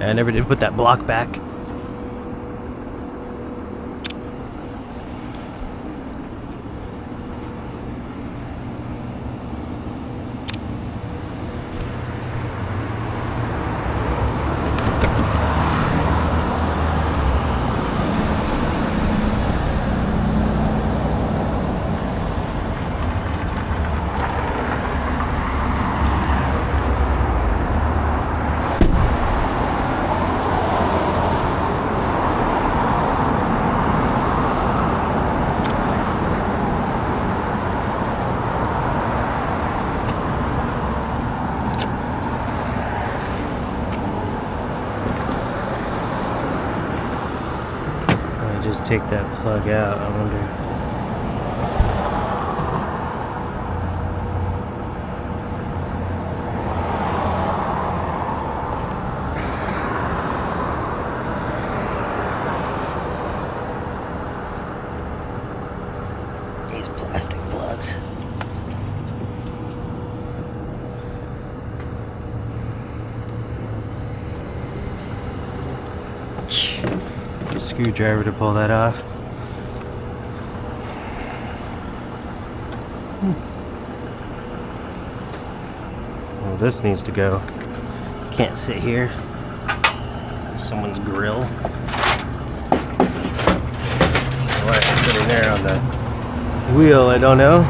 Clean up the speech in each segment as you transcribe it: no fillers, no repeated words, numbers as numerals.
I never did put that block back. Just take that plug out. I wonder. These plastic plugs. Screwdriver to pull that off. Well, this needs to go. Can't sit here. Someone's grill. Why it's sitting there on the wheel, I don't know.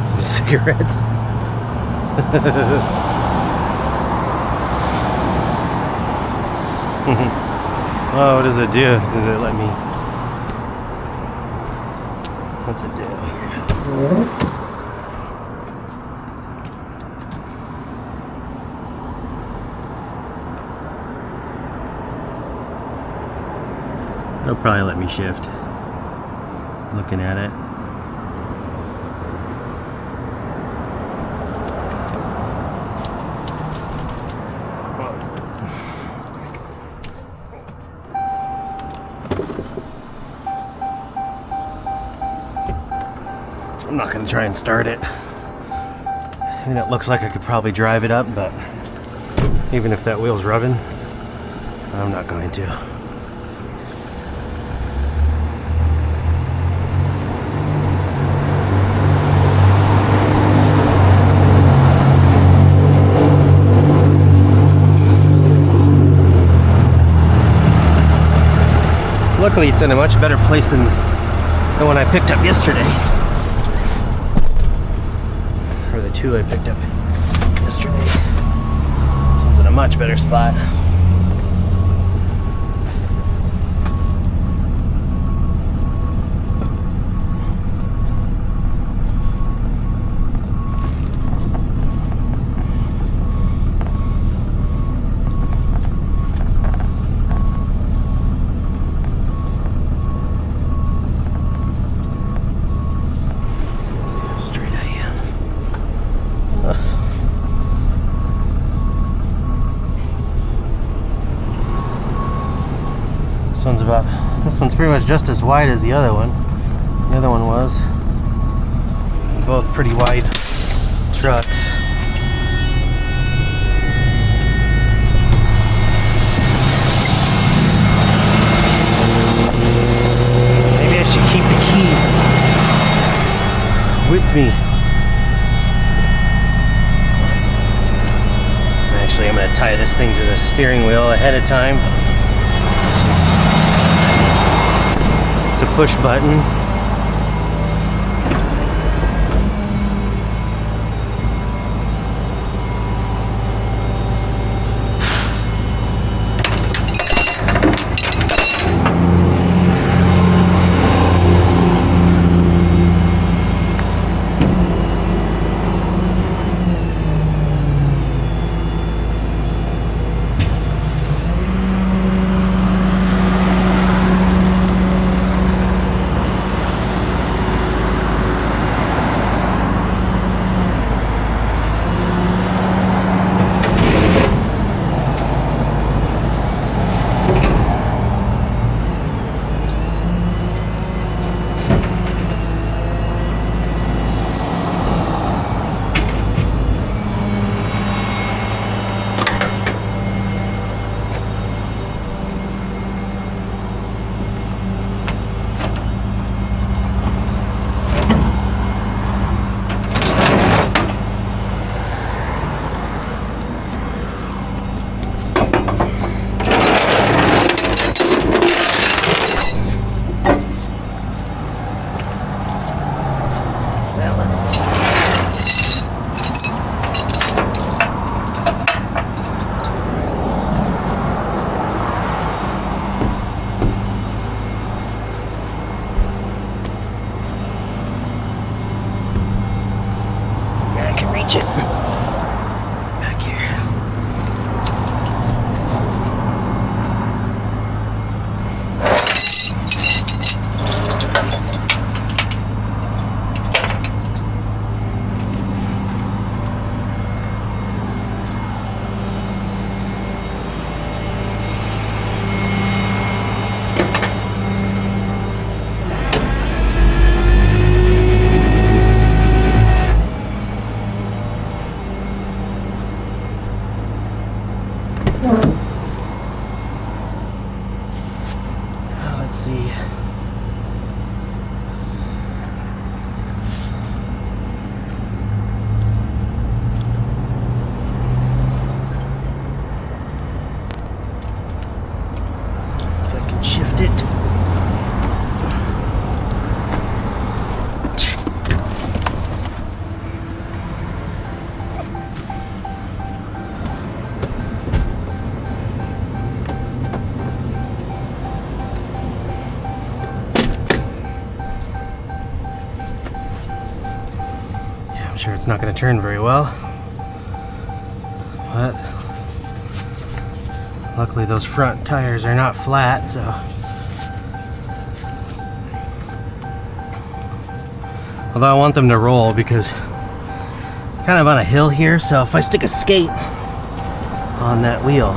Some cigarettes. Oh, what does it do? Does it let me? What's it do here? It'll probably let me shift. Looking at it. I'm not going to try and start it. I mean, it looks like I could probably drive it up, but even if that wheel's rubbing, I'm not going to. Luckily, it's in a much better place than the one I picked up yesterday. Or the two I picked up yesterday. This one's in a much better spot. This one's pretty much just as wide as the other one. The other one was. Both pretty wide trucks. Maybe I should keep the keys with me. Actually, I'm going to tie this thing to the steering wheel ahead of time. It's a push button. sure it's not going to turn very well. But luckily those front tires are not flat, so. Although I want them to roll because I'm kind of on a hill here, so if I stick a skate on that wheel,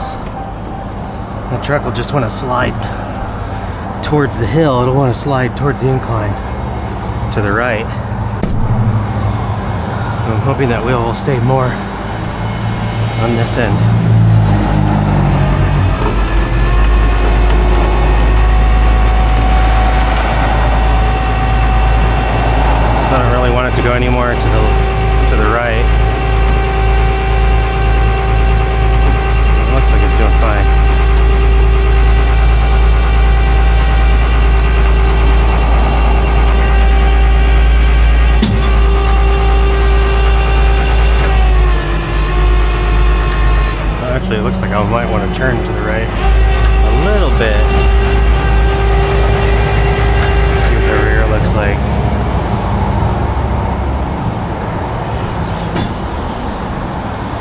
the truck will just want to slide towards the hill. It'll want to slide towards the incline to the right. I'm hoping that wheel will stay more on this end. So I don't really want it to go any more to the right. It looks like it's doing fine. Actually, it looks like I might want to turn to the right a little bit. Let's see what the rear looks like.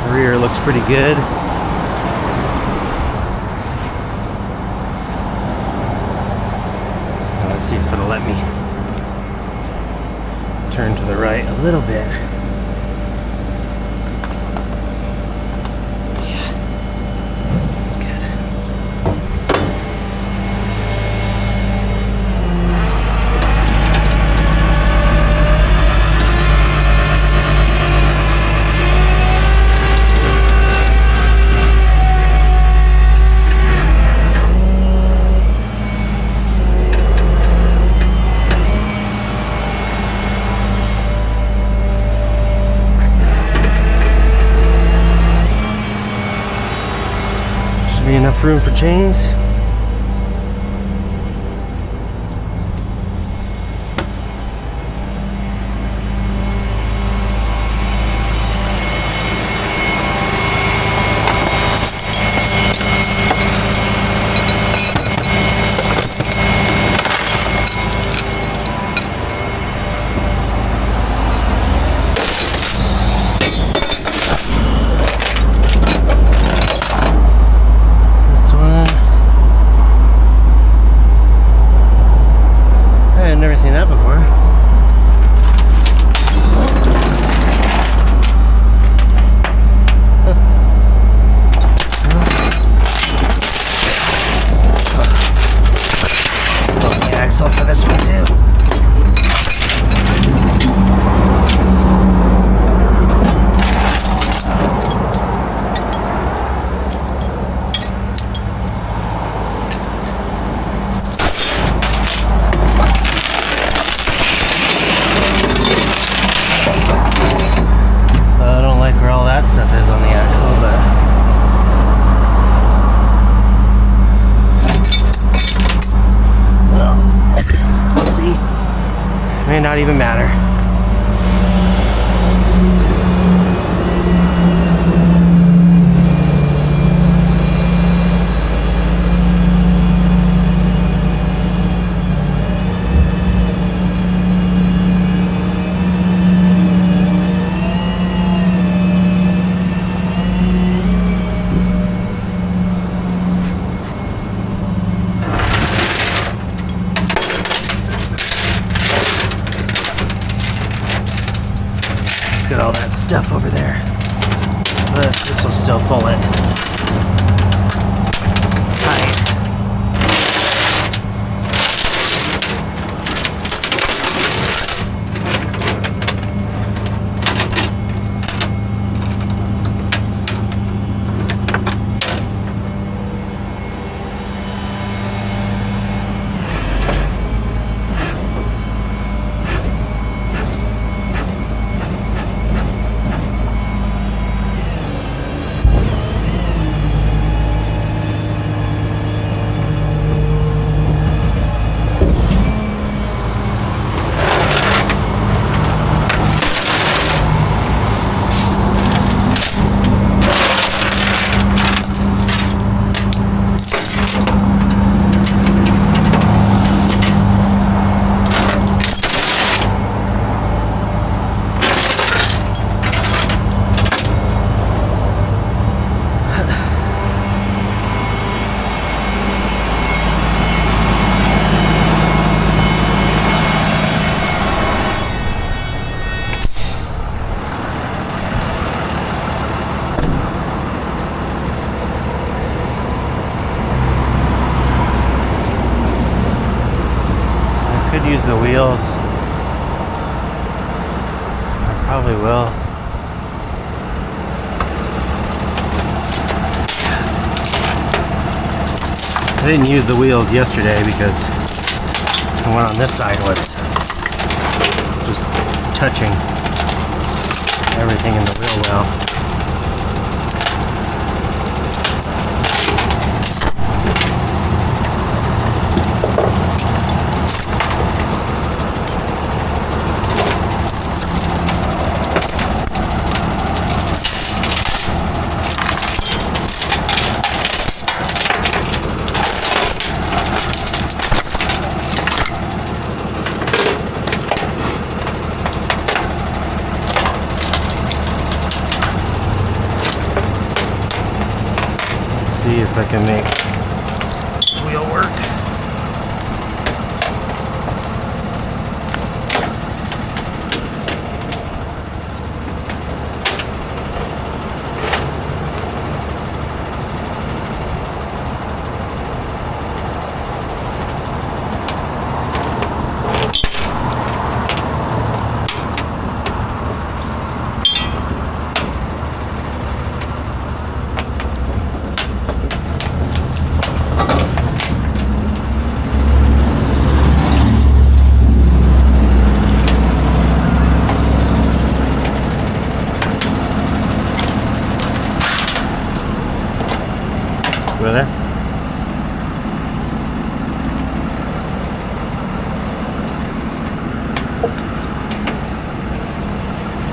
The rear looks pretty good. Now let's see if it'll let me turn to the right a little bit. Enough room for chains. For this one too. I don't like where all that stuff is on the axle, but we'll see. May not even matter. Got all that stuff over there, but this will still pull it tight. Could use the wheels. I probably will. I didn't use the wheels yesterday because the one on this side was just touching everything in the wheel well. See if I can make this wheel work. Go there.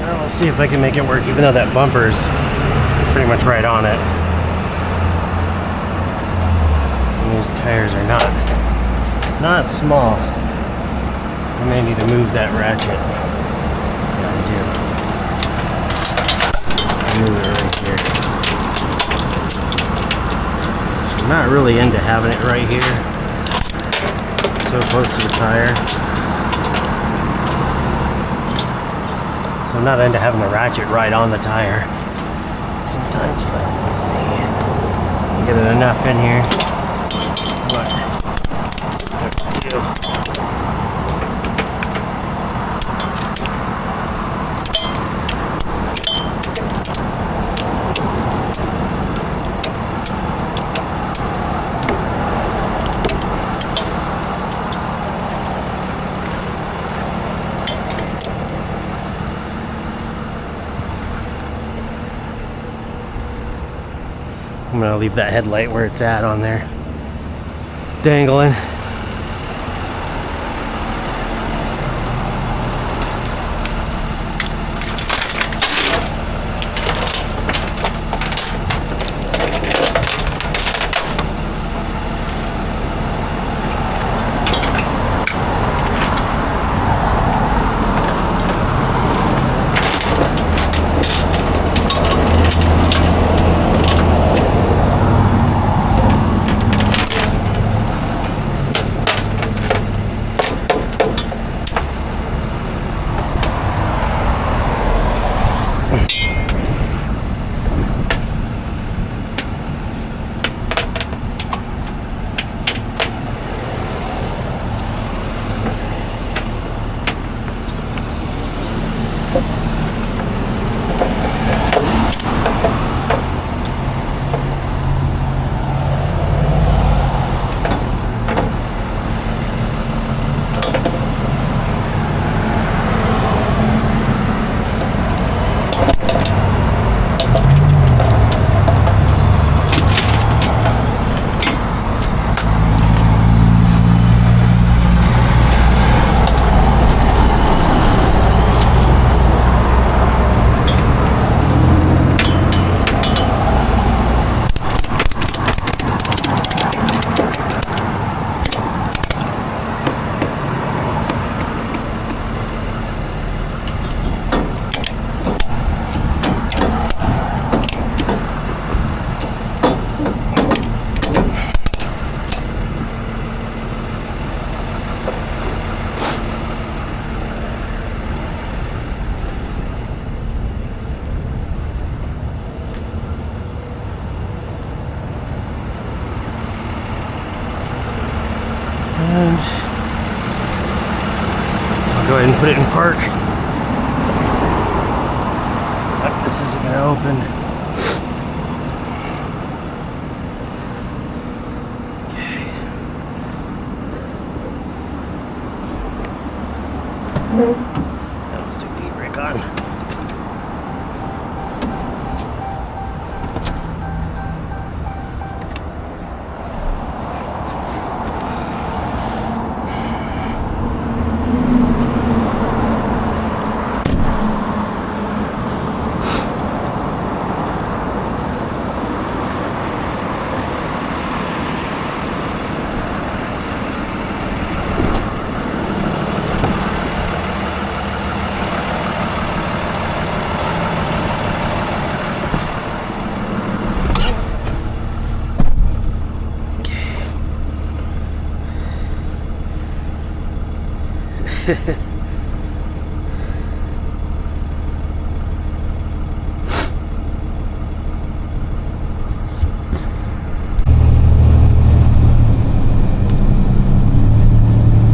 Well, let's see if I can make it work, even though that bumper's pretty much right on it. And these tires are not small. I may need to move that ratchet. Yeah, I do. Move it right here. I'm not really into having it right here, so close to the tire. So I'm not into having the ratchet right on the tire sometimes, but let's see. Get it enough in here. But let's do. I'm gonna leave that headlight where it's at on there, dangling. Go ahead and put it in park. Oh, this isn't gonna open. Now let's take the e-brake on.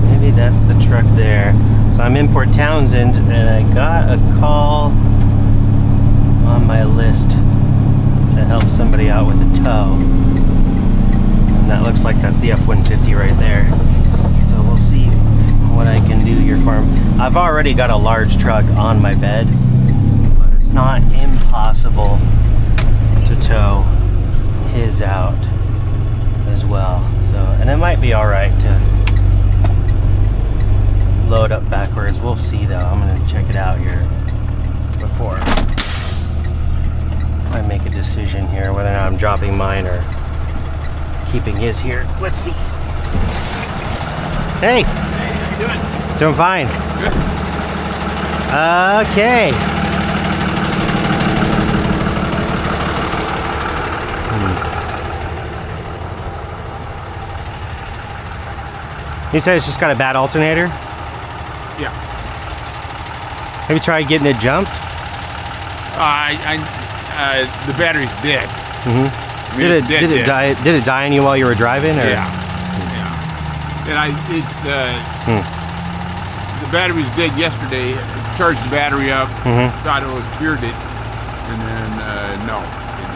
Maybe that's the truck there. So I'm in Port Townsend and I got a call on my list to help somebody out with a tow. And that looks like that's the F-150 right there. So we'll see what I can do here for him. I've already got a large truck on my bed, but it's not impossible to tow his out as well. So, and it might be all right to load up backwards. We'll see though. I'm gonna check it out here before I make a decision here whether or not I'm dropping mine or keeping his here. Let's see. Hey. How you doing? Doing fine. Good. Okay. You said it's just got a bad alternator? Yeah. Have you tried getting it jumped? The battery's dead. Mm-hmm. I mean, Did it die on you while you were driving? Or? Yeah. And the battery was dead yesterday. Charged the battery up, thought it was cured it, and then no, it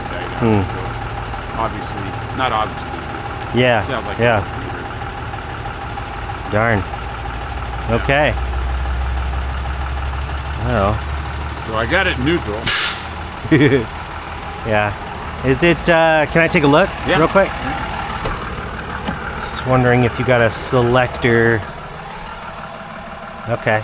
died out. So obviously, not obviously. Yeah. Sounds like yeah. Darn. Okay. Well. So I got it in neutral. Yeah. Is it? Can I take a look real quick? Just wondering if you got a selector. Okay.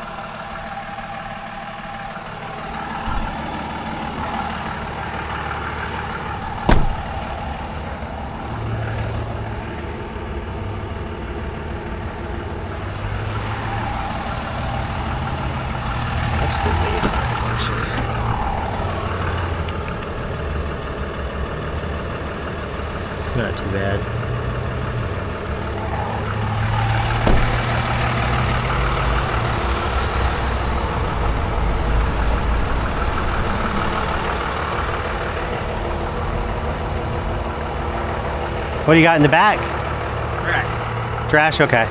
That's the data portion. It's not too bad. What do you got in the back? Trash. Trash? Okay.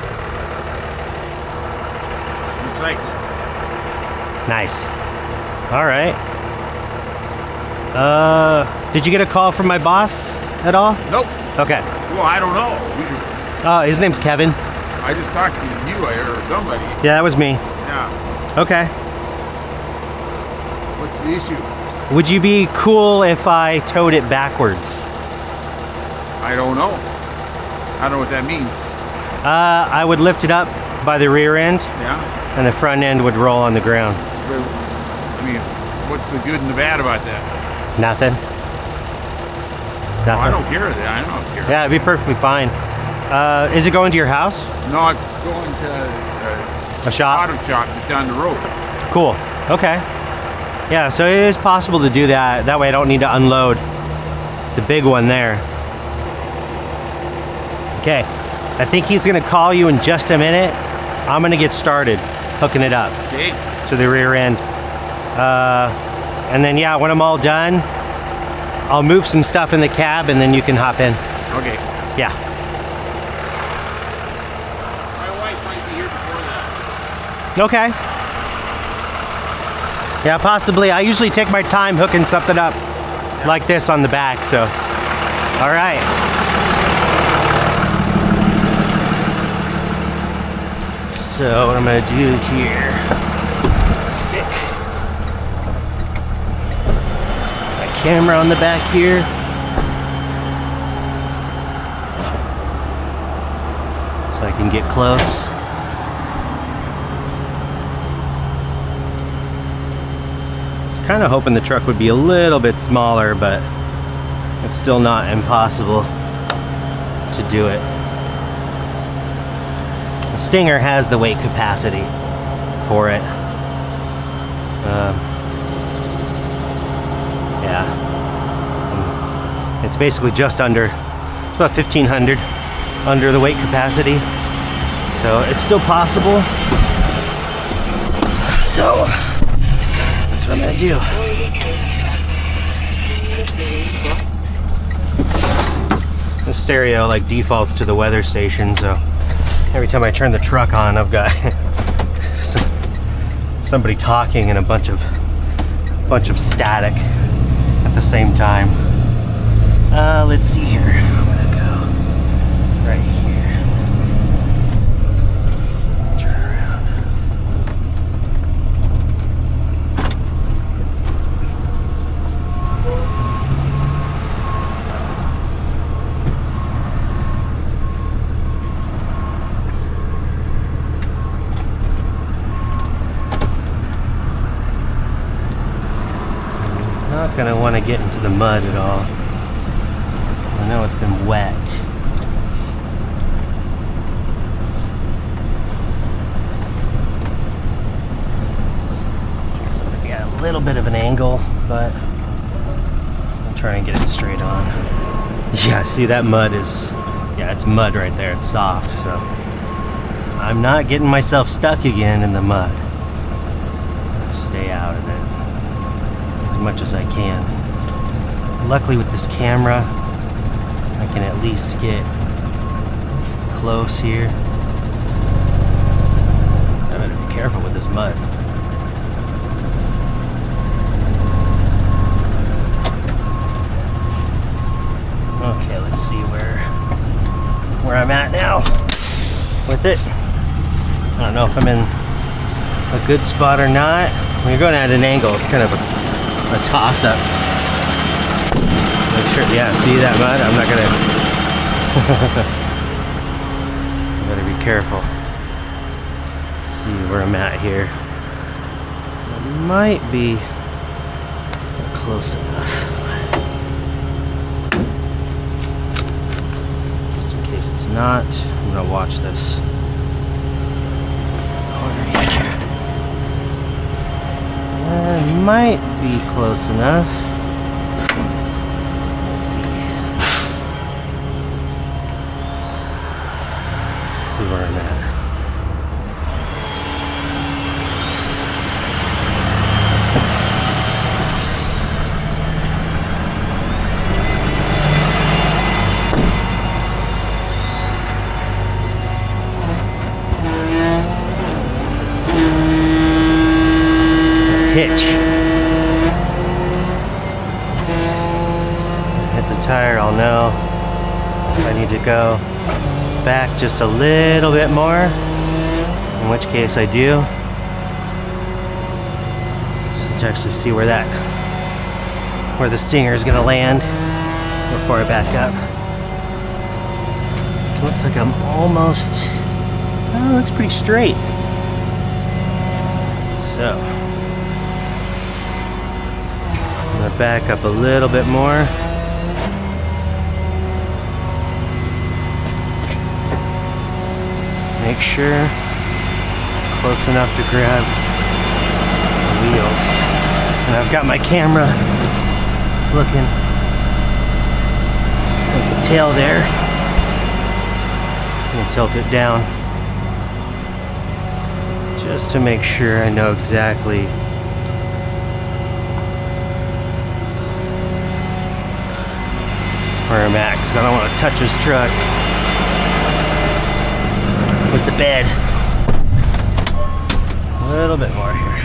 Recycling. Nice. All right. Did you get a call from my boss at all? Nope. Okay. Well, I don't know. His name's Kevin. I just talked to you or somebody. Yeah, that was me. Yeah. Okay. What's the issue? Would you be cool if I towed it backwards? I don't know. I don't know what that means. I would lift it up by the rear end, Yeah. and the front end would roll on the ground. But, I mean, what's the good and the bad about that? Nothing. Oh, I don't care that. I don't care. Yeah, it'd be perfectly fine. Is it going to your house? No, it's going to A shop? auto shop just down the road. Cool. Okay. Yeah, so it is possible to do that. That way I don't need to unload the big one there. Okay. I think he's going to call you in just a minute. I'm going to get started hooking it up Okay. to the rear end. And then, yeah, when I'm all done, I'll move some stuff in the cab and then you can hop in. Okay. Yeah. My wife might be here before that. Okay. Yeah, possibly. I usually take my time hooking something up like this on the back, so. All right. So what I'm gonna do here, stick my camera on the back here. So I can get close. Kind of hoping the truck would be a little bit smaller, but it's still not impossible to do it. The Stinger has the weight capacity for it. Yeah, it's basically just under, it's about 1,500 under the weight capacity, so it's still possible. So that's what I'm gonna do. The stereo like defaults to the weather station, so every time I turn the truck on, I've got somebody talking and a bunch of static at the same time. Let's see here. I'm gonna go right here. Turn around. Not gonna want to get into the mud at all. I know it's been wet. So we got a little bit of an angle, but I'll try and get it straight on. Yeah, see that mud is, yeah, it's mud right there. It's soft, so I'm not getting myself stuck again in the mud. Stay out of it as much as I can. Luckily with this camera, I can at least get close here. I better be careful with this mud. Okay, let's see where I'm at now with it. I don't know if I'm in a good spot or not. When you're going at an angle, it's kind of a toss-up. Make sure, yeah, see that mud? I'm not gonna. I better be careful. See where I'm at here. It might be close enough. Just in case it's not, I'm gonna watch this corner here. It might be close enough. Let's see. Let's see where I'm at. Hitch. Hits a tire, I'll know if I need to go back just a little bit more, in which case I do. So let's actually see where the Stinger is gonna land before I back up. It looks like I'm almost, oh, it looks pretty straight. So I'm gonna back up a little bit more. Make sure close enough to grab the wheels. And I've got my camera looking at the tail there. I'm gonna tilt it down just to make sure I know exactly where I'm at, because I don't want to touch this truck with the bed. A little bit more here.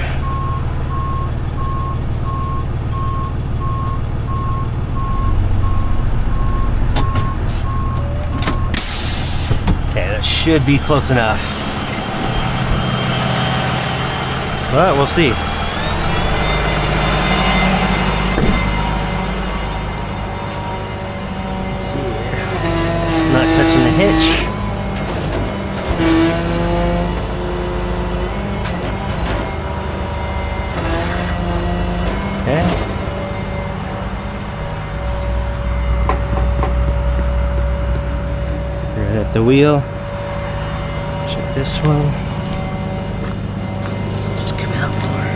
Okay, that should be close enough. But we'll see. Let's see here. Not touching the hitch. Okay. Right at the wheel. Check this one. Supposed to come out more.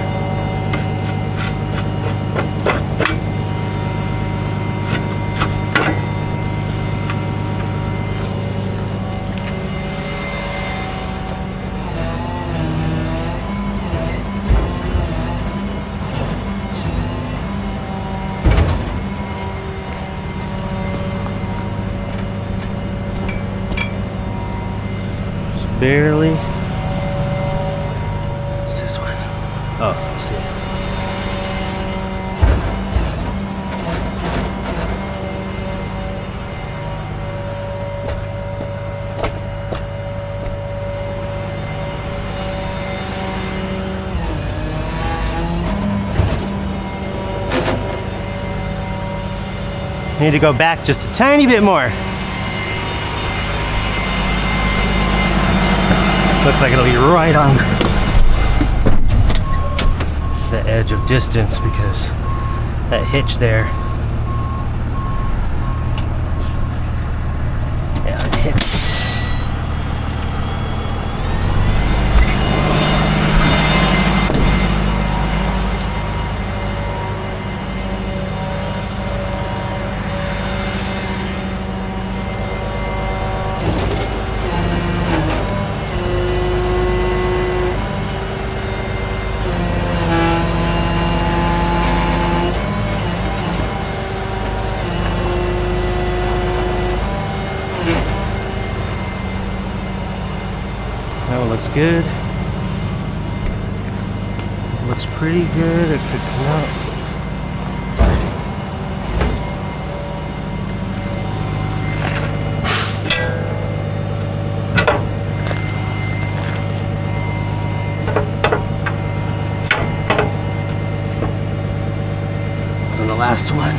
Barely. What's this one? Oh, let's see. Need to go back just a tiny bit more. Looks like it'll be right on the edge of distance because that hitch there. Yeah, it hit. That one looks good. Looks pretty good. It could come out. So the last one.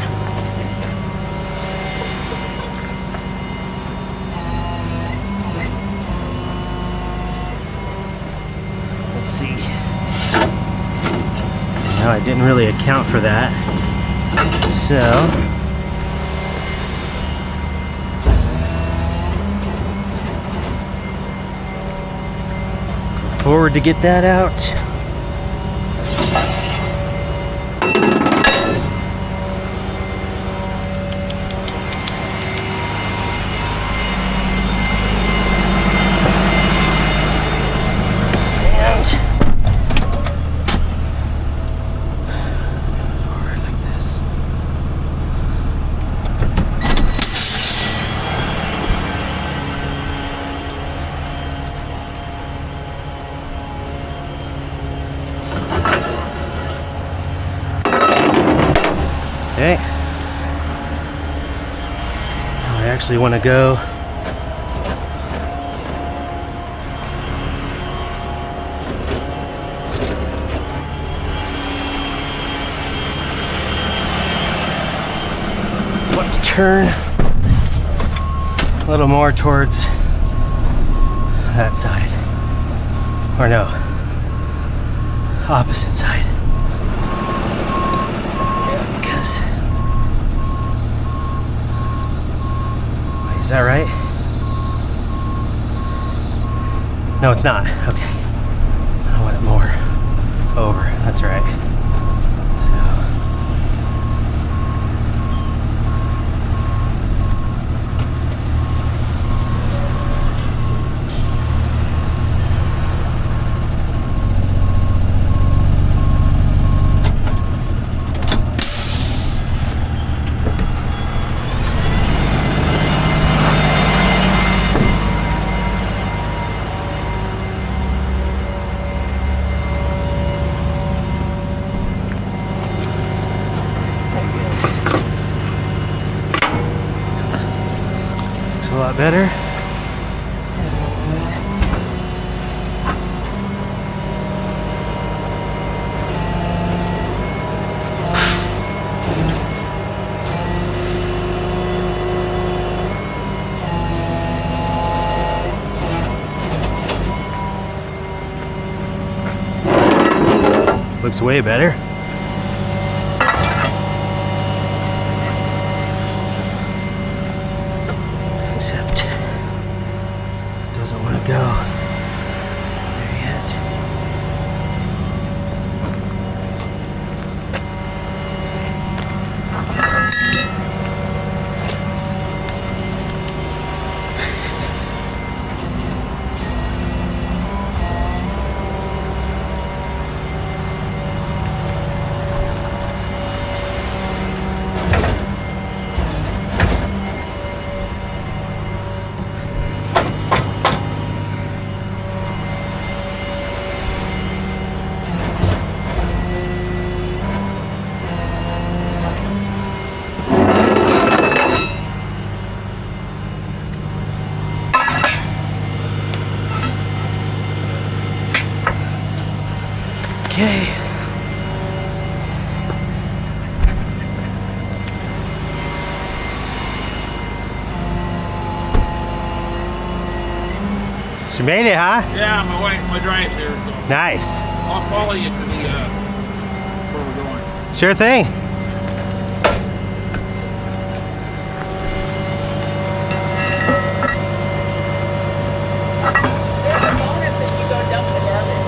Let's see. Now I didn't really account for that. So go forward to get that out. Okay. Now I actually want to go want to turn a little more towards that side. Or no, opposite side. Is that right? No, it's not. Okay. I want it more over. That's right. lot better. Looks way better. Except it doesn't want to go there yet. Okay. So you made it, huh? Yeah, my drive's here. So Nice. I'll follow you to the where we're going. Sure thing. There's a bonus if you go dump the garbage.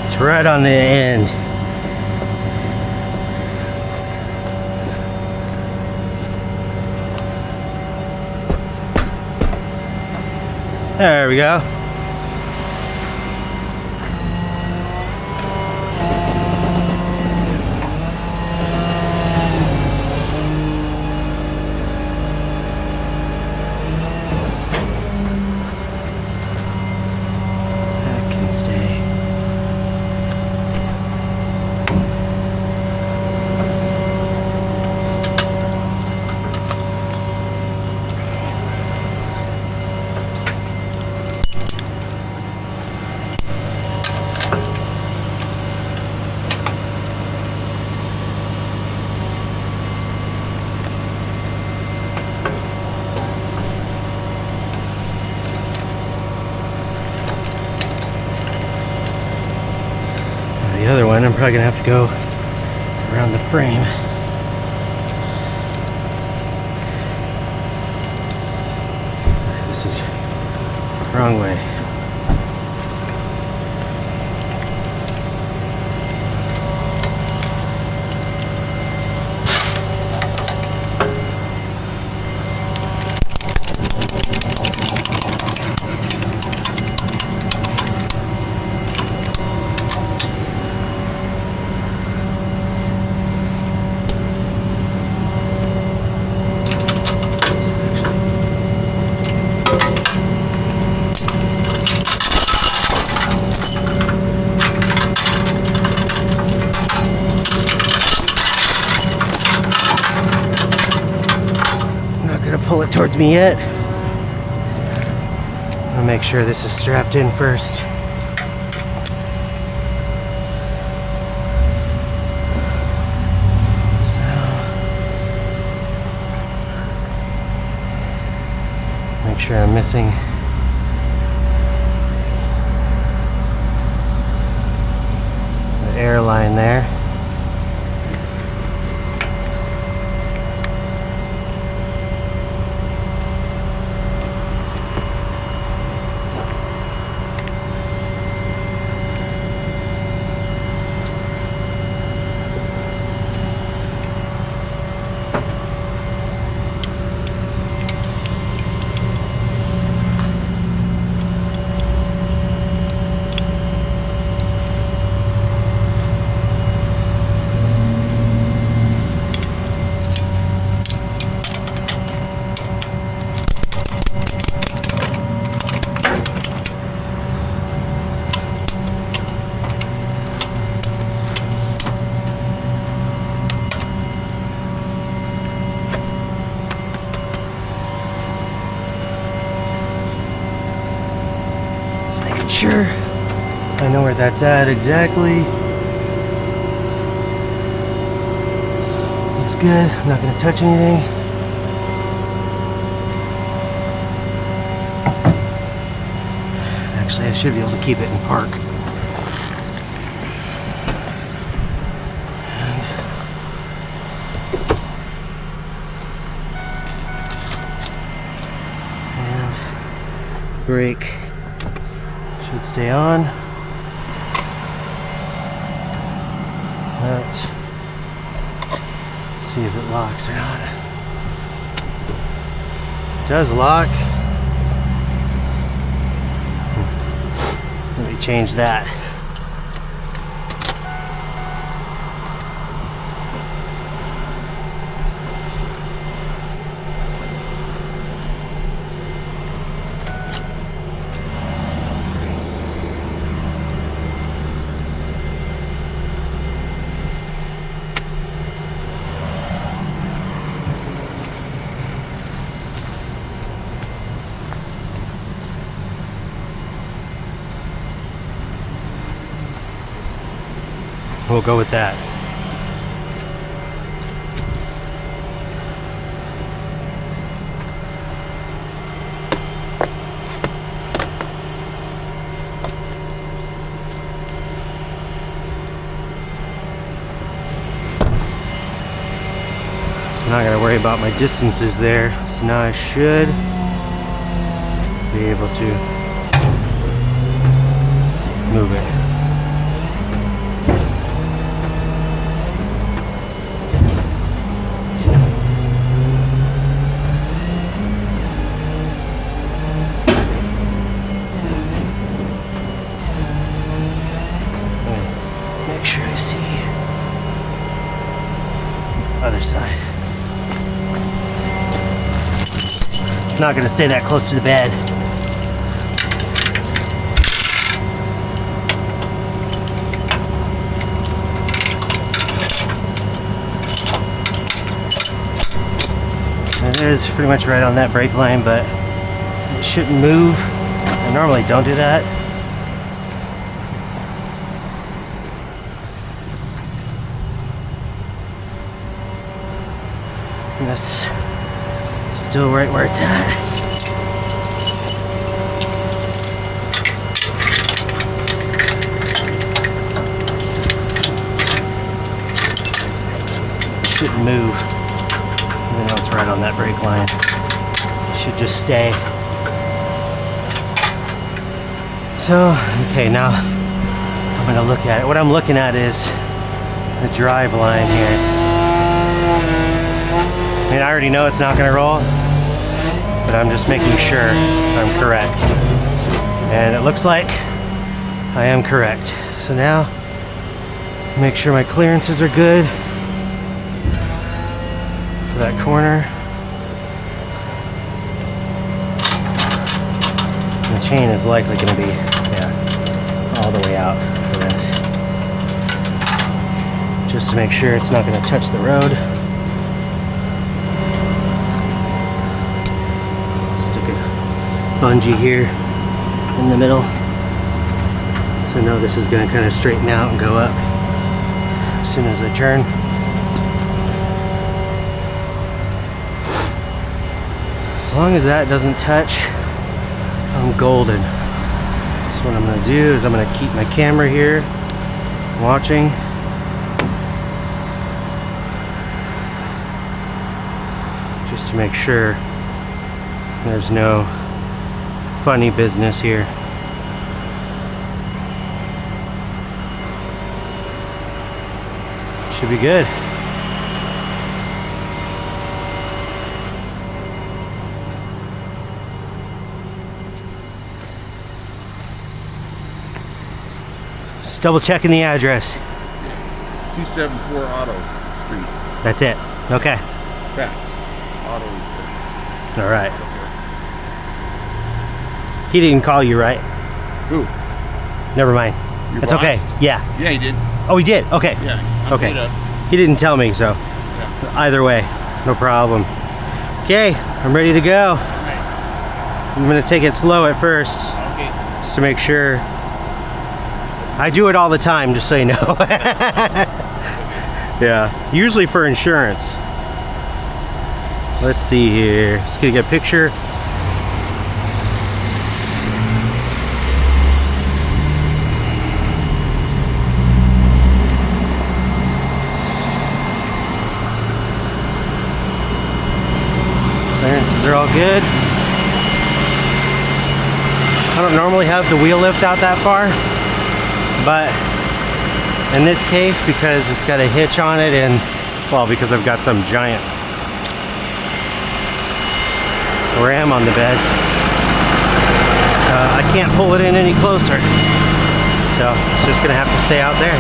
It's right on the end. There we go. That can stay. The other one, I'm probably gonna have to go around the frame. This is the wrong way. Pull it towards me yet. I'll make sure this is strapped in first. So, make sure I'm missing the air line there. sure I know where that's at exactly. Looks good. I'm not gonna touch anything. Actually, I should be able to keep it in park. And brake should stay on. Let's see if it locks or not. It does lock. Let me change that. We'll go with that. So now I gotta worry about my distances there. So now I should be able to move it. Make sure I see other side. It's not going to stay that close to the bed. It is pretty much right on that brake line, but it shouldn't move. I normally don't do that. And that's still right where it's at. It shouldn't move, even though it's right on that brake line. It should just stay. So, okay, now I'm gonna look at it. What I'm looking at is the drive line here. I mean, I already know it's not going to roll, but I'm just making sure I'm correct. And it looks like I am correct. So now, make sure my clearances are good for that corner. The chain is likely going to be, yeah, all the way out for this. Just to make sure it's not going to touch the road. Bungee here in the middle, so now this is going to kind of straighten out and go up as soon as I turn. As long as that doesn't touch, I'm golden. So what I'm going to do is I'm going to keep my camera here watching. Just to make sure there's no funny business here. Should be good. Just double checking the address. 274 Auto Street. That's it. Okay. Facts. Auto. All right. He didn't call you, right? Who? Never mind. Your That's boss? okay. Yeah. Yeah, he did. Oh, he did? Okay. Yeah. I'm Okay. paid up. He didn't tell me, so Yeah. either way, no problem. Okay, I'm ready to go. Right. I'm gonna take it slow at first. Okay. just to make sure. I do it all the time, just so you know. Yeah, usually for insurance. Let's see here. Just gonna get a picture. Clearances are all good. I don't normally have the wheel lift out that far, but in this case, because it's got a hitch on it and, well, because I've got some giant ram on the bed, I can't pull it in any closer. So it's just gonna have to stay out there.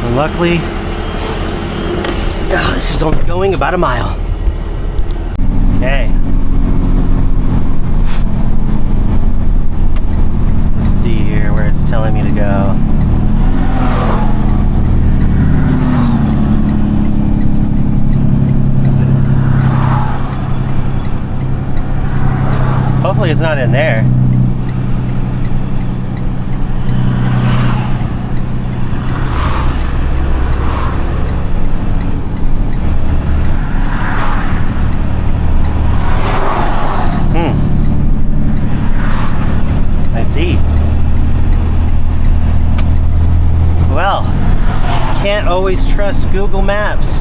And luckily, this is only going about a mile. Okay. Let's see here where it's telling me to go. Is it? Hopefully it's not in there. Well, can't always trust Google Maps.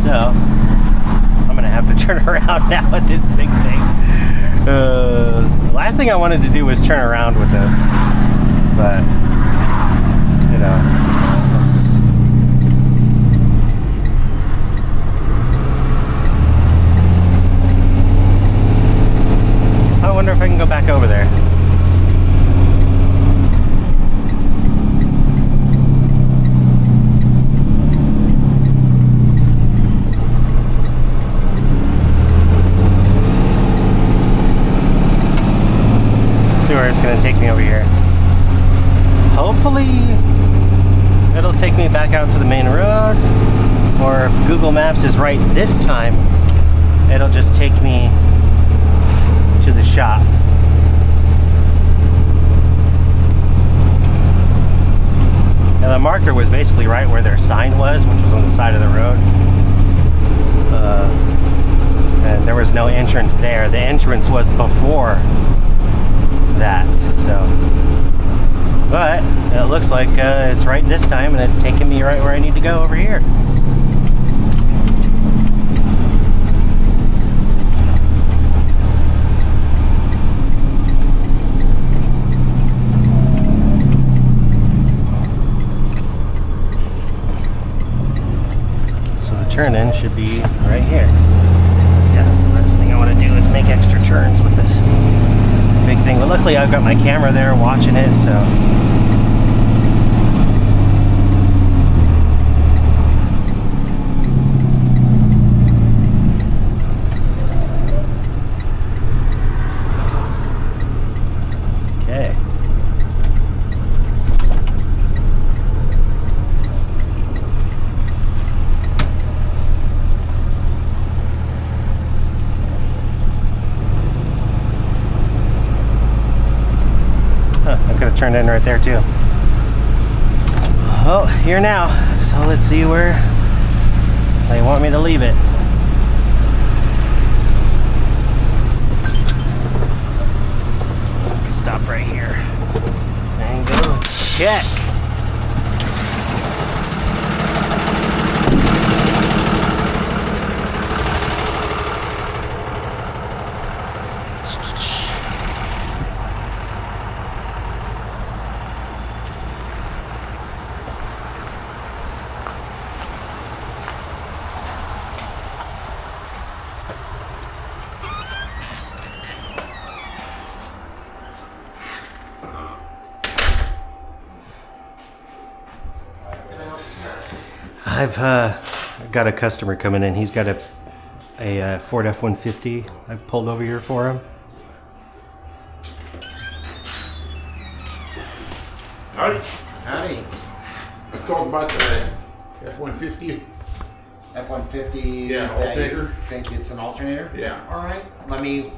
So, I'm gonna have to turn around now with this big thing. The last thing I wanted to do was turn around with this, but, you know, I wonder if I can go back over there. Let's see where it's going to take me over here. Hopefully it'll take me back out to the main road, or if Google Maps is right this time, it'll just take me to the shop. Now the marker was basically right where their sign was, which was on the side of the road. And there was no entrance there. The entrance was before that. So, but it looks like it's right this time, and it's taking me right where I need to go over here. Turn-in should be right here. Yeah, so the first thing I want to do is make extra turns with this big thing. But luckily I've got my camera there watching it, so. Okay. Turned in right there too. Well, here now, so let's see where they want me to leave it. Stop right here and go check. I've got a customer coming in. He's got to a Ford F-150 I've pulled over here for him. Howdy. Howdy. I called about the F-150. F-150. Yeah, alternator. You think it's an alternator? Yeah. All right. Let me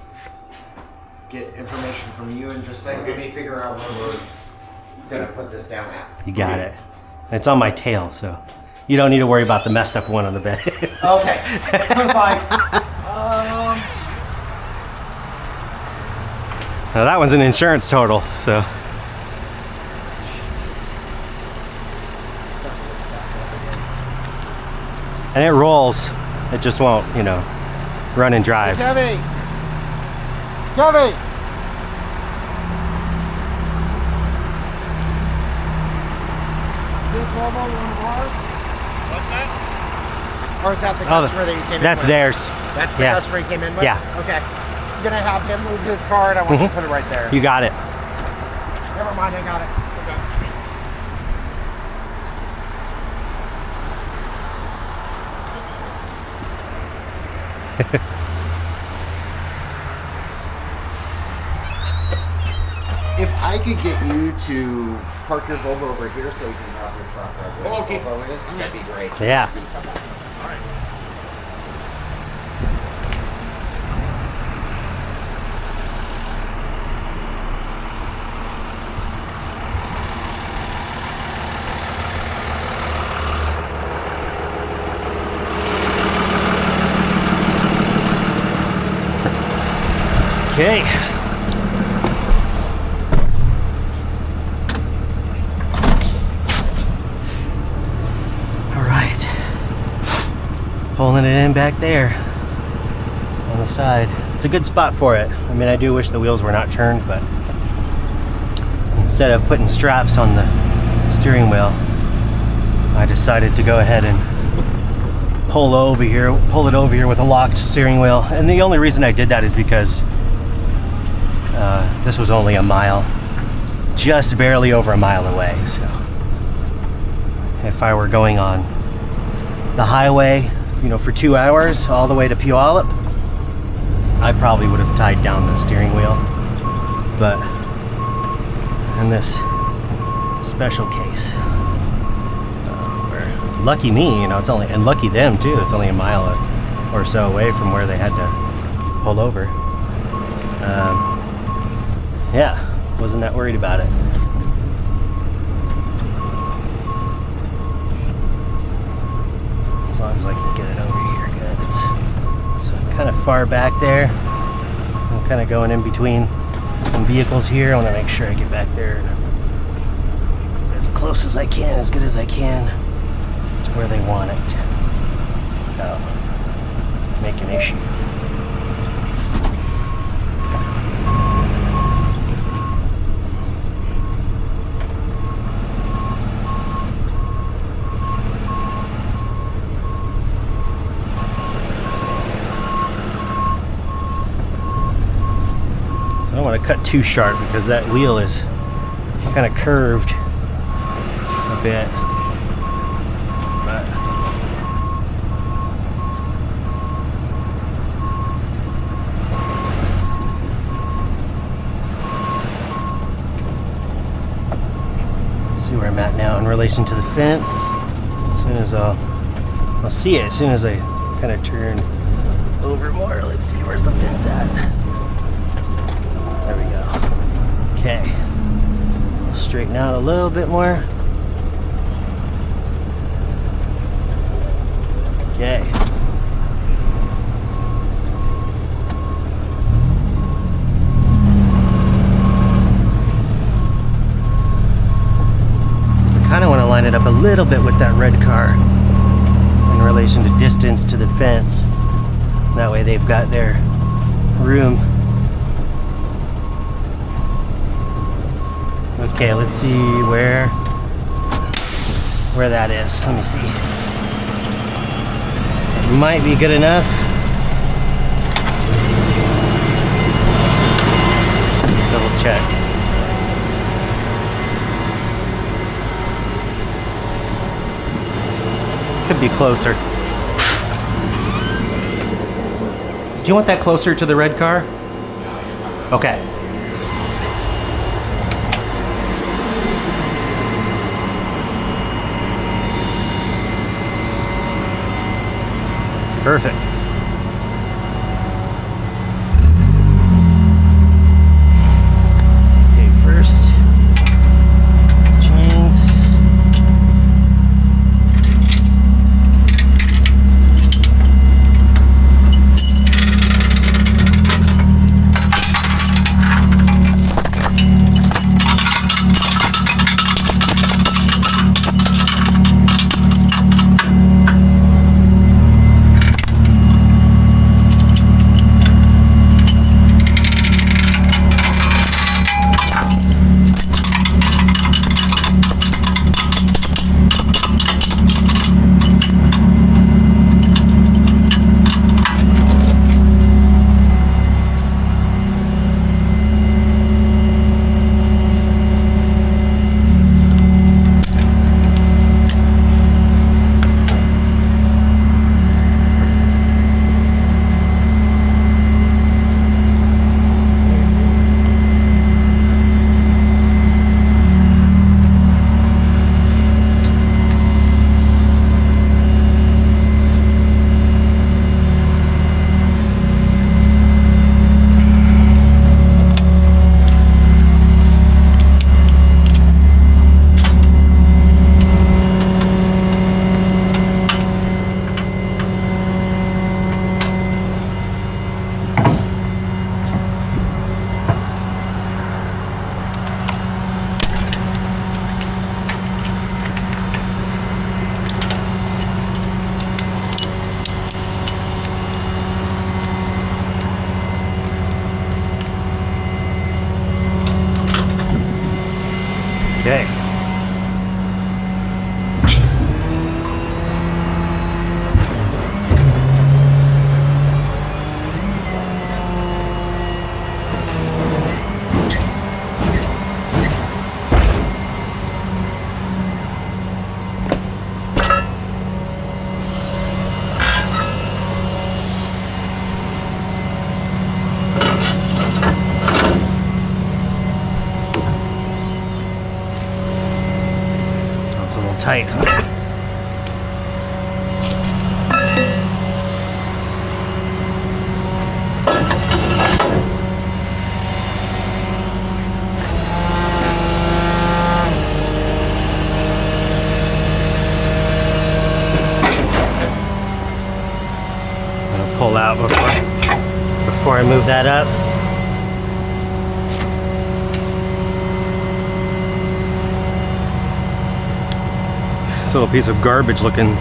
get information from you in just a second. Let me figure out where we're gonna put this down at. You got it. It's on my tail, so you don't need to worry about the messed up one on the bed. Okay. I was like, Now that one's an insurance total, so. And it rolls. It just won't, you know, run and drive. Kevin. Kevin. This Volvo one of ours? What's that? Or is that the customer that you came in with? That's theirs. That's the customer you came in with? Yeah. Okay. I'm gonna have him move his car and I want you to put it right there. You got it. Never mind, I got it. If I could get you to park your Volvo over here so you can have your truck right where the Okay. Volvo is, that'd be great. Yeah. All right. Okay. All right. Pulling it in back there on the side. It's a good spot for it. I mean, I do wish the wheels were not turned, but instead of putting straps on the steering wheel, I decided to go ahead and pull it over here with a locked steering wheel. And the only reason I did that is because this was only a mile, just barely over a mile away. So if I were going on the highway, you know, for 2 hours all the way to Puyallup, I probably would have tied down the steering wheel. But in this special case, lucky me, you know, it's only, and lucky them too, it's only a mile or so away from where they had to pull over. Yeah, wasn't that worried about it. As long as I can get it over here, good. It's kind of far back there. I'm kind of going in between some vehicles here. I want to make sure I get back there as close as I can, as good as I can, to where they want it, without making an issue. I don't want to cut too sharp because that wheel is kind of curved a bit. But let's see where I'm at now in relation to the fence. As soon as I'll see it as soon as I kind of turn over more. Let's see, where's the fence at? There we go. Okay. Straighten out a little bit more. Okay. So I kind of want to line it up a little bit with that red car in relation to distance to the fence. That way they've got their room. Okay, let's see where that is. Let me see. It might be good enough. Just double check. Could be closer. Do you want that closer to the red car? Okay. Perfect. Okay, first chains. Okay. It's a little tight, huh? Pull out before I move that up. This little piece of garbage looking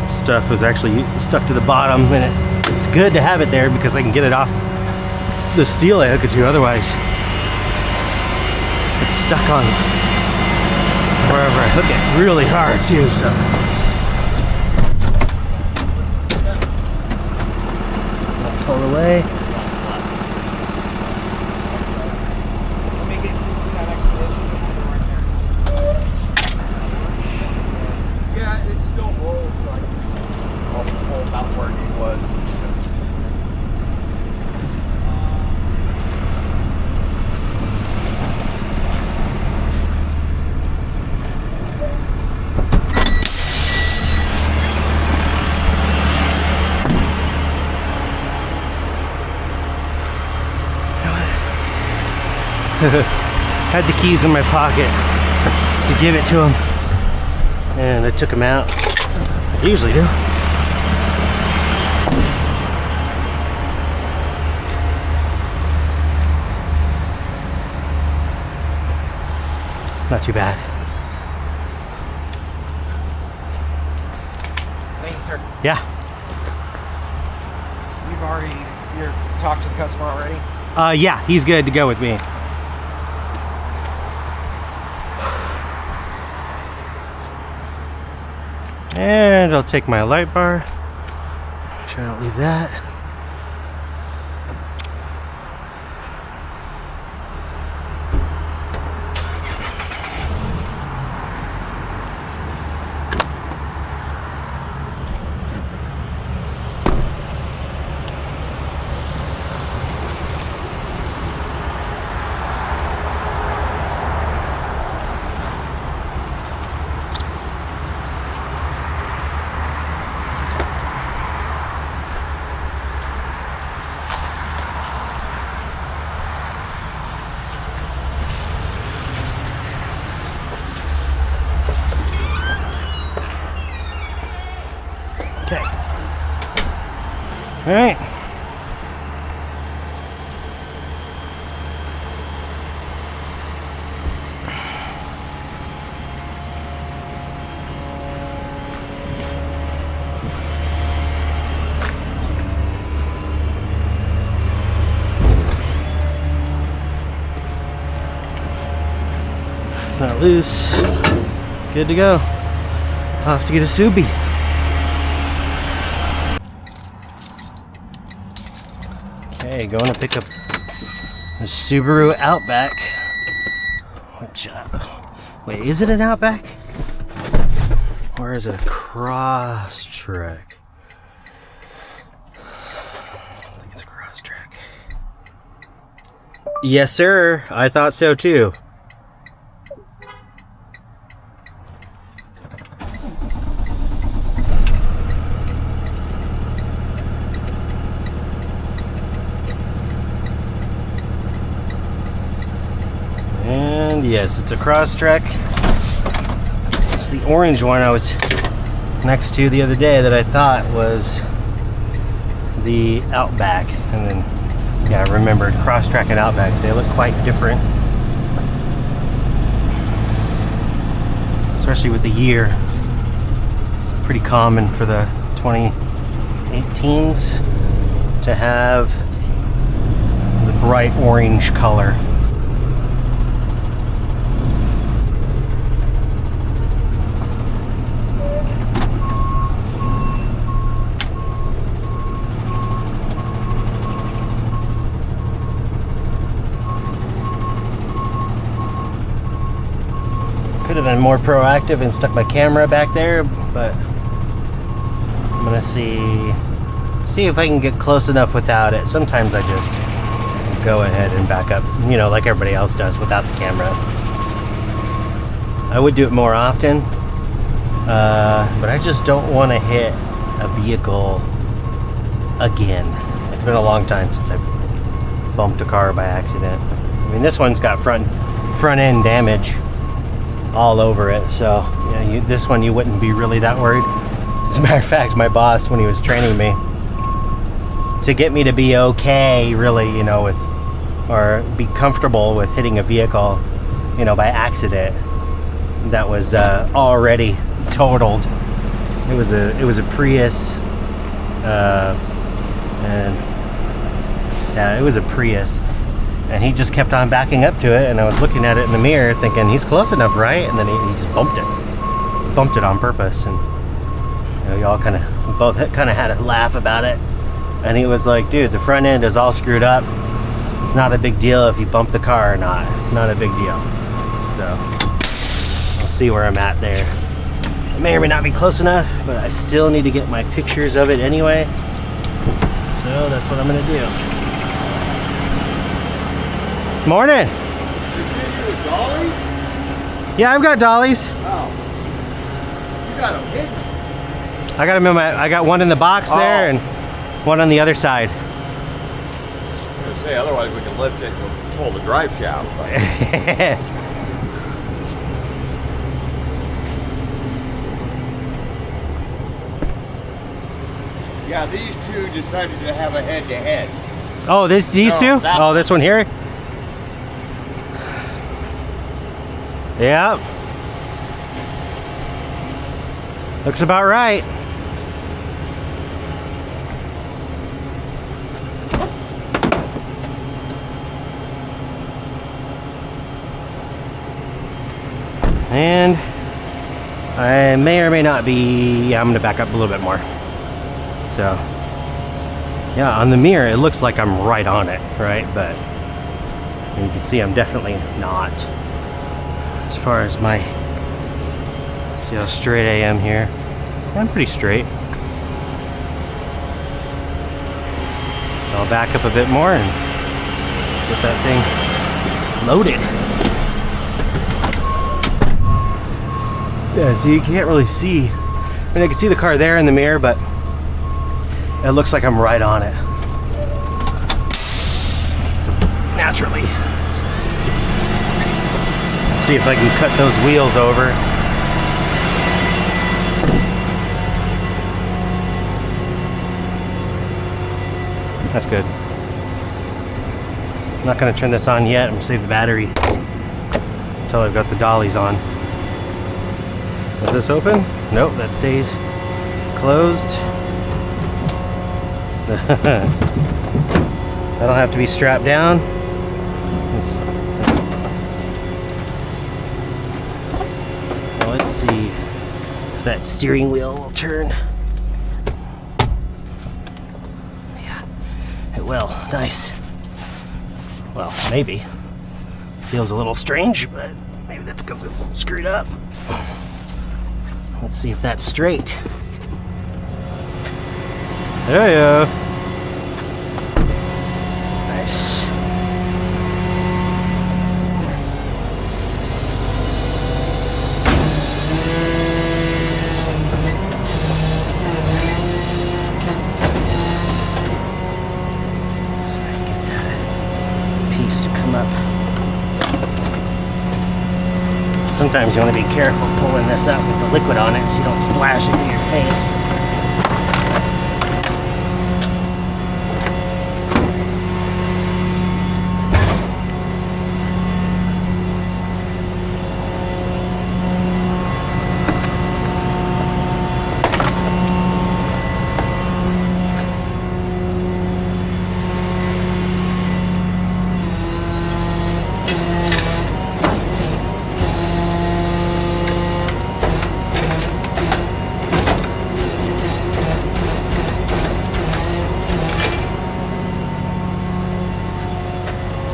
stuff was actually stuck to the bottom, and it's good to have it there because I can get it off the steel I hook it to. Otherwise it's stuck on wherever I hook it really hard too, so pull away. Let me get see that expedition right there. Yeah, it still rolls like all about where he was. Had the keys in my pocket to give it to him, and I took them out. I usually do. Not too bad. Thank you, sir. Yeah. You're talked to the customer already? Yeah, he's good to go with me. And I'll take my light bar. Make sure I don't leave that. Okay. All right. It's not loose. Good to go. I'll have to get a Subi. Okay, going to pick up a Subaru Outback. Which, wait, is it an Outback? Or is it a Crosstrek? I think it's a Crosstrek. Yes, sir. I thought so too. And yes, it's a Crosstrek. It's the orange one I was next to the other day that I thought was the Outback. And then, yeah, I remembered Crosstrek and Outback. They look quite different. Especially with the year. It's pretty common for the 2018s to have the bright orange color. Could have been more proactive and stuck my camera back there, but I'm gonna see if I can get close enough without it. Sometimes I just go ahead and back up, you know, like everybody else does without the camera. I would do it more often, but I just don't want to hit a vehicle again. It's been a long time since I bumped a car by accident. I mean, this one's got front end damage all over it, so yeah, this one you wouldn't be really that worried. As a matter of fact, my boss, when he was training me, to get me to be okay, really, you know, with, or be comfortable with hitting a vehicle, you know, by accident that was already totaled. It was a Prius, and yeah, it was a Prius. And he just kept on backing up to it, and I was looking at it in the mirror thinking, he's close enough, right? And then he just bumped it on purpose. And you know, we both kind of had a laugh about it. And he was like, dude, the front end is all screwed up. It's not a big deal if you bump the car or not. It's not a big deal. So I'll see where I'm at there. I may or may not be close enough, but I still need to get my pictures of it anyway. So that's what I'm gonna do. Morning. Dolly? Yeah, I've got dollies. Oh. You got them hidden. I got them in I got one in the box there and one on the other side. I was gonna say, otherwise we can lift it and pull the drive shaft. Yeah, these two decided to have a head-to-head. Oh, these two? Oh, this one here? Yeah. Looks about right. And I may or may not be, yeah, I'm gonna back up a little bit more. So, yeah, on the mirror, it looks like I'm right on it, right? But you can see I'm definitely not. As far as my, see how straight I am here. I'm pretty straight. So I'll back up a bit more and get that thing loaded. Yeah, so you can't really see. I mean, I can see the car there in the mirror, but it looks like I'm right on it. Naturally. See if I can cut those wheels over. That's good. I'm not going to turn this on yet. I'm going to save the battery until I've got the dollies on. Is this open? Nope, that stays closed. That'll have to be strapped down. Well, let's see if that steering wheel will turn. Yeah, it will. Nice. Well, maybe. Feels a little strange, but maybe that's because it's screwed up. Let's see if that's straight. There you go. Nice. Get that piece to come up. Sometimes you want to be careful pulling this up with the liquid on it so you don't splash into your face.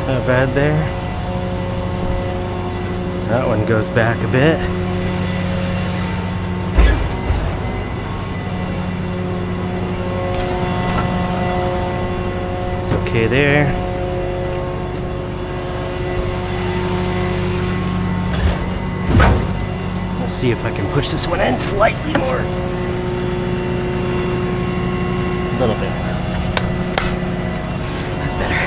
Not bad there. That one goes back a bit. It's okay there. Let's see if I can push this one in slightly more. A little bit. Let's see. That's better.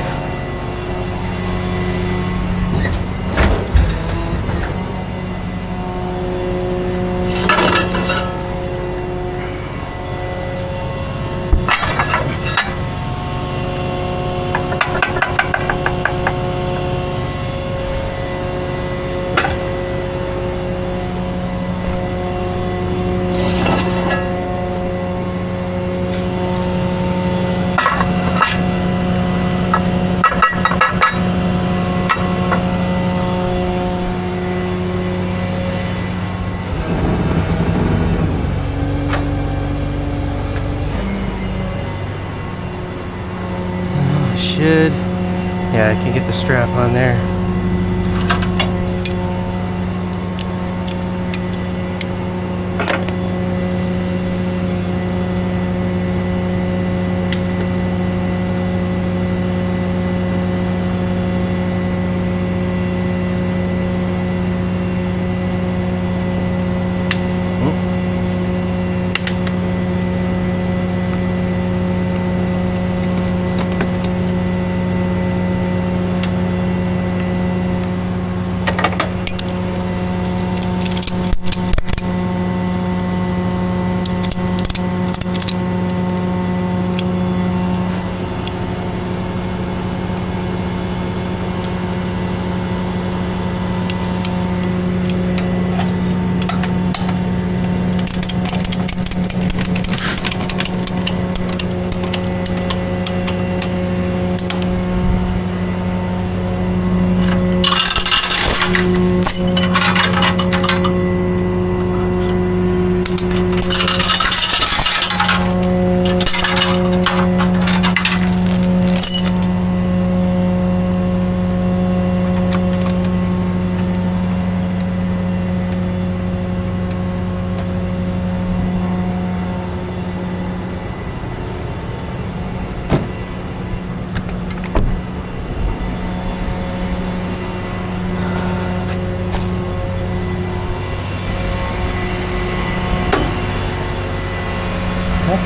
Yeah, I can get the strap on there.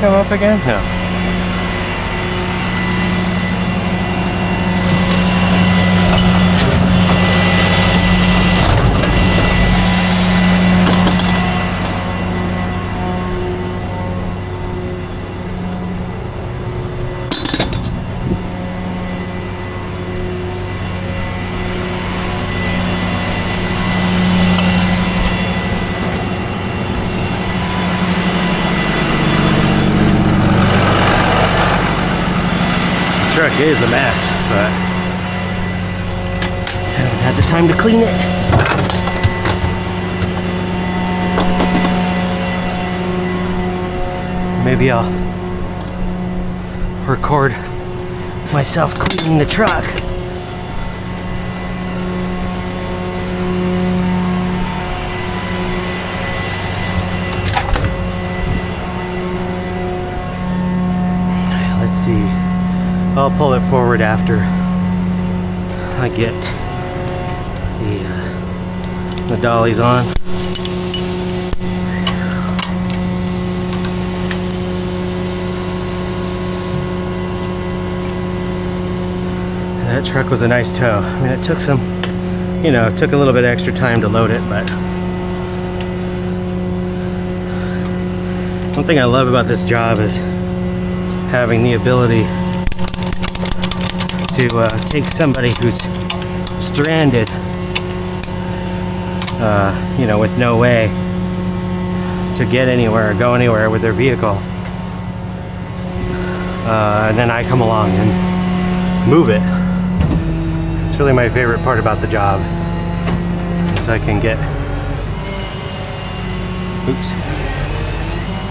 Come up again? No. truck is a mess, but haven't had the time to clean it. Maybe I'll record myself cleaning the truck. Let's see. I'll pull it forward after I get the dollies on. That truck was a nice tow. I mean, it took some, you know, it took a little bit extra time to load it, but one thing I love about this job is having the ability to take somebody who's stranded, you know, with no way to get anywhere or go anywhere with their vehicle, and then I come along and move it. It's really my favorite part about the job, is I can get,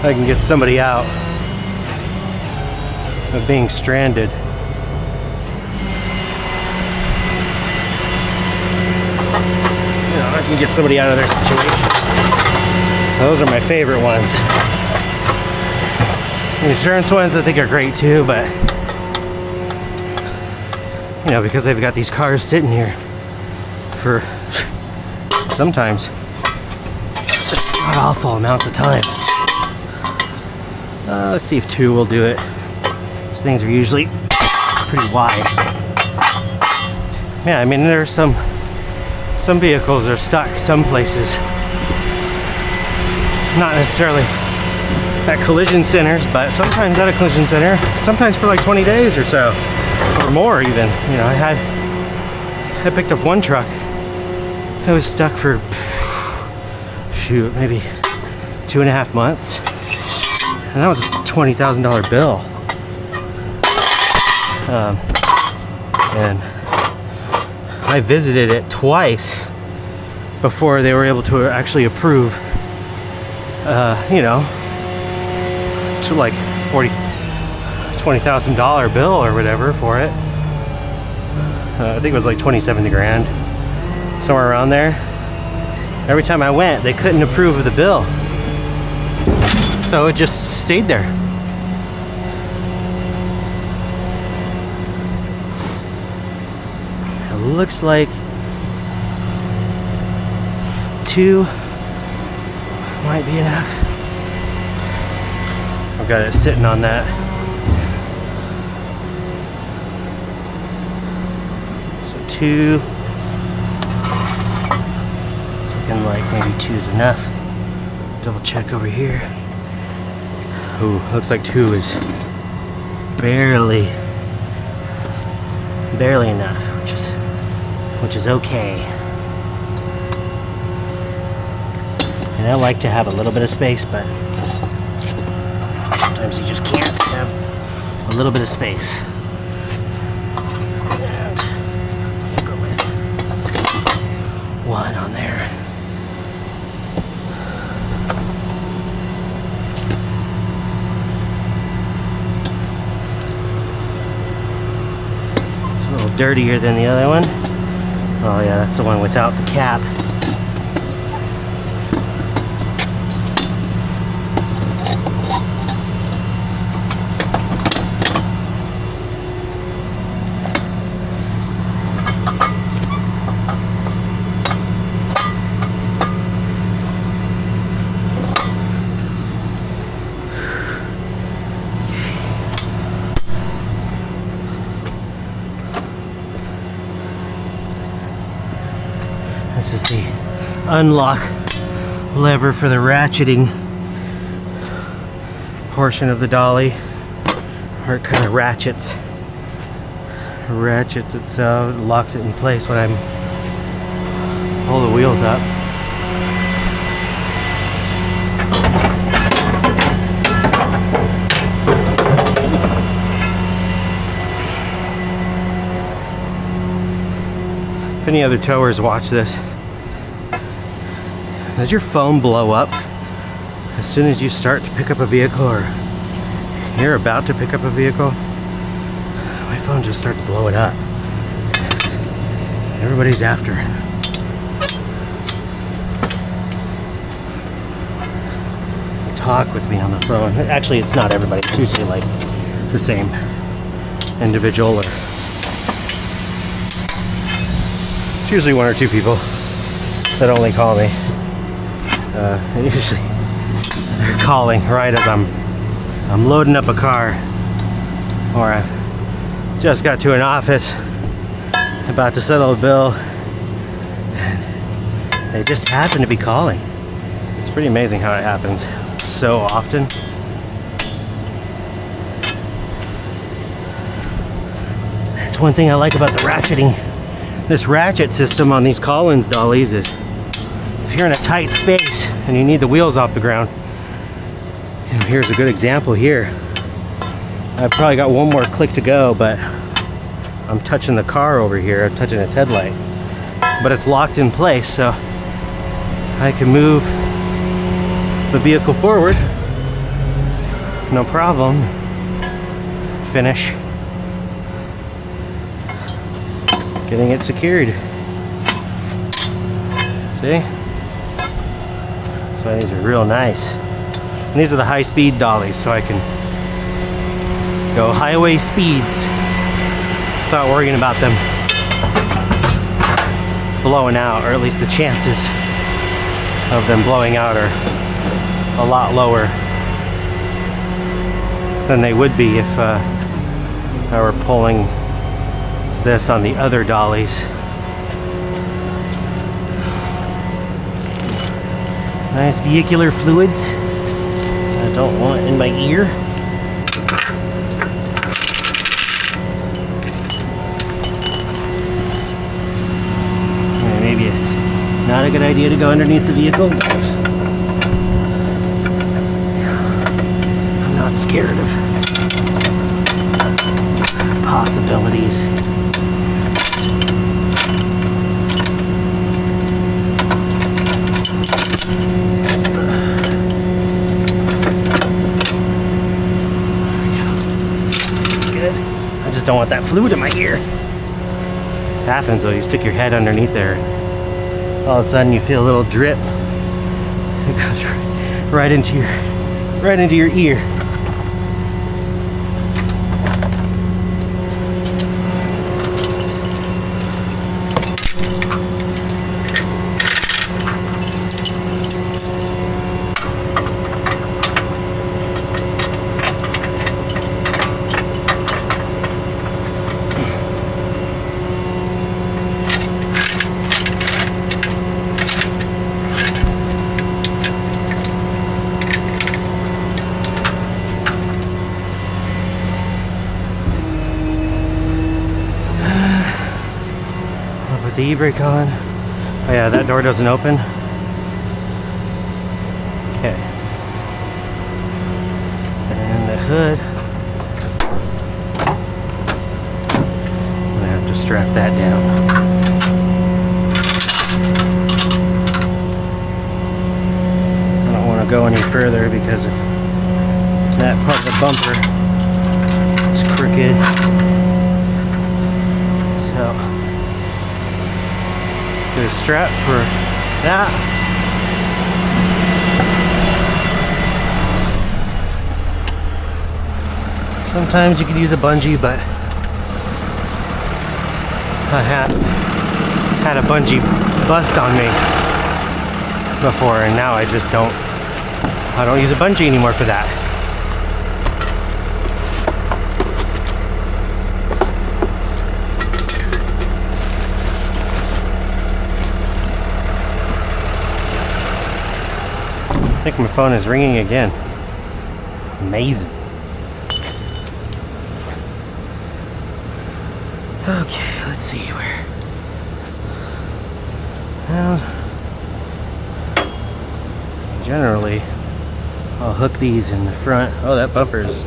I can get somebody out of being stranded. You know, I can get somebody out of their situation. Those are my favorite ones. The insurance ones I think are great too, but you know, because they've got these cars sitting here for sometimes not awful amounts of time. Let's see if 2 will do it. These things are usually pretty wide. Yeah, I mean, there are some vehicles are stuck some places. Not necessarily at collision centers, but sometimes at a collision center, sometimes for like 20 days or so, or more even. You know, I picked up one truck. It was stuck for, shoot, maybe 2.5 months. And that was a $20,000 bill. And I visited it twice before they were able to actually approve, you know, to like $20,000 bill or whatever for it. I think it was like 27 grand, somewhere around there. Every time I went, they couldn't approve of the bill, so it just stayed there. It looks like 2 might be enough. I've got it sitting on that. So 2. It's looking like maybe 2 is enough. Double check over here. Ooh, looks like 2 is barely enough, which is okay. And I like to have a little bit of space, but sometimes you just can't have a little bit of space. And we'll go with 1 on there. It's a little dirtier than the other one. Oh yeah, that's the one without the cap. This is the unlock lever for the ratcheting portion of the dolly, where it kind of ratchets itself, locks it in place when I pull the wheels up. any other towers watch this, does your phone blow up as soon as you start to pick up a vehicle or you're about to pick up a vehicle? My phone just starts blowing up. Everybody's after it. Talk with me on the phone. Actually, it's not everybody. It's usually like the same individual, or it's usually one or two people that only call me. And usually they're calling right as I'm loading up a car, or I just got to an office about to settle a bill, and they just happen to be calling. It's pretty amazing how it happens so often. That's one thing I like about the ratcheting. This ratchet system on these Collins dollies is, if you're in a tight space and you need the wheels off the ground, and here's a good example here. I've probably got one more click to go, but I'm touching the car over here. I'm touching its headlight, but it's locked in place, so I can move the vehicle forward, no problem. Finish getting it secured. See? That's why these are real nice. And these are the high-speed dollies, so I can go highway speeds without worrying about them blowing out, or at least the chances of them blowing out are a lot lower than they would be if I were pulling this on the other dollies. Nice vehicular fluids I don't want in my ear. Maybe it's not a good idea to go underneath the vehicle. Not scared of possibilities. Good. I just don't want that fluid in my ear. It happens though, you stick your head underneath there, all of a sudden you feel a little drip. It goes right into your ear. The e-brake on. Oh yeah, that door doesn't open. Okay. And the hood. I'm gonna have to strap that down. I don't want to go any further because that part of the bumper is crooked. So get a strap for that. Sometimes you could use a bungee, but I had a bungee bust on me before, and now I don't use a bungee anymore for that. I think my phone is ringing again. Amazing. Okay, let's see where. Well, generally, I'll hook these in the front. Oh, that bumper's.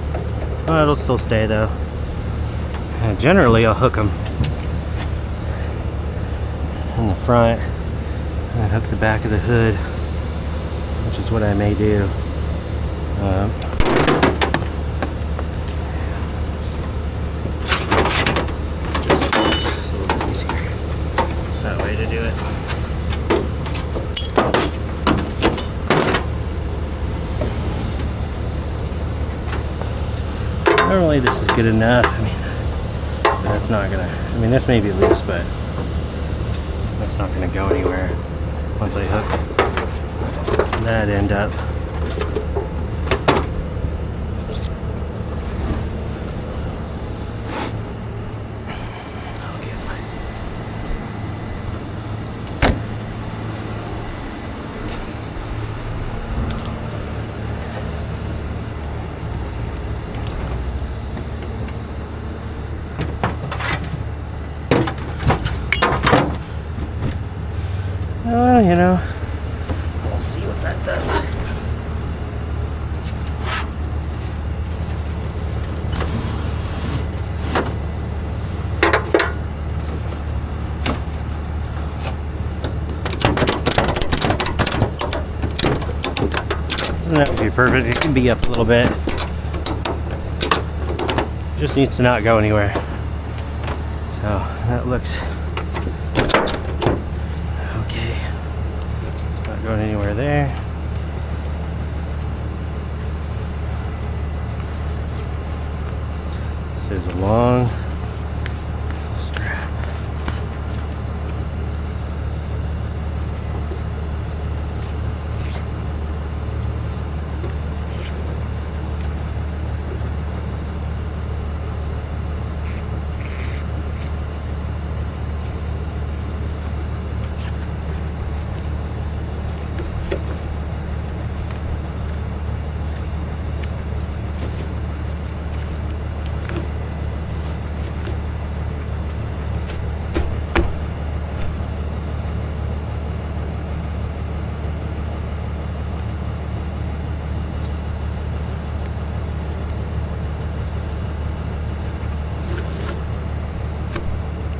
Oh, it'll still stay though. Generally, I'll hook them in the front and then hook the back of the hood, which is what I may do. Just a little bit easier that way to do it. Normally this is good enough. I mean, that's not gonna, I mean, this may be loose, but that's not gonna go anywhere once I hook that end up. Okay, fine. Oh, you know, we'll see what that does. Doesn't have to be perfect. It can be up a little bit. Just needs to not go anywhere. So that looks okay. It's not going anywhere there. This is a long strap.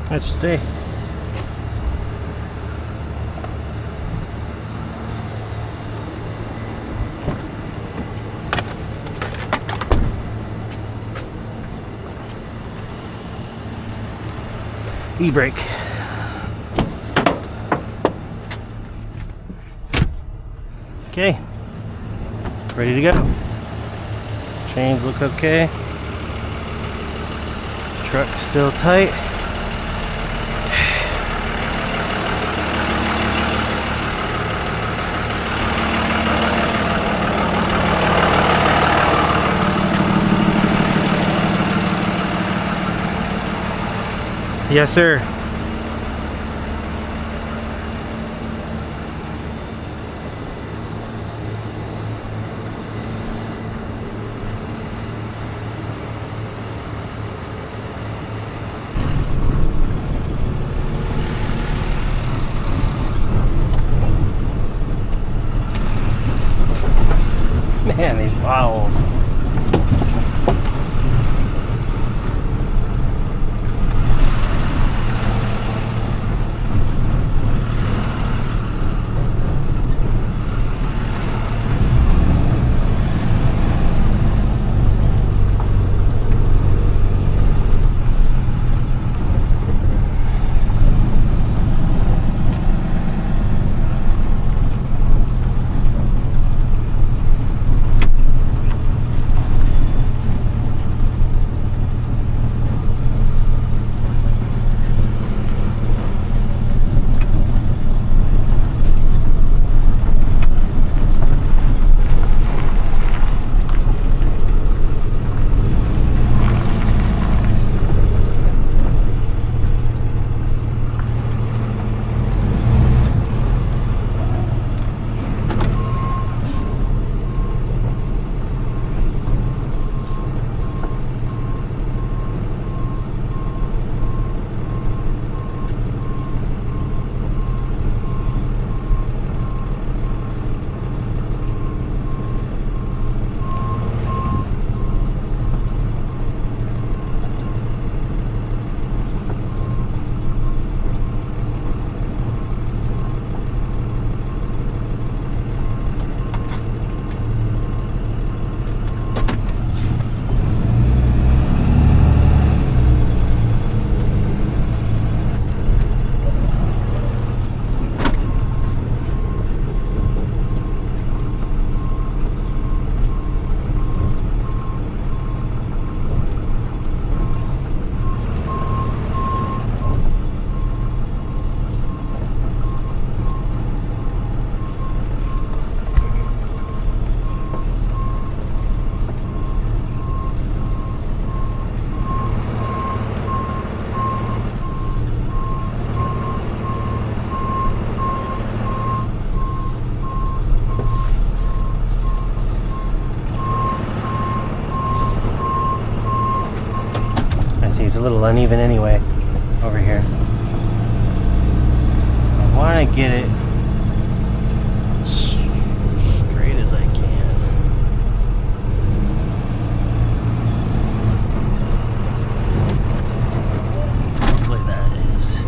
That should stay. E-brake. Okay, ready to go. Chains look okay. Truck's still tight. Yes, sir. Man, these potholes. See, it's a little uneven anyway over here. I want to get it straight as I can. Hopefully that is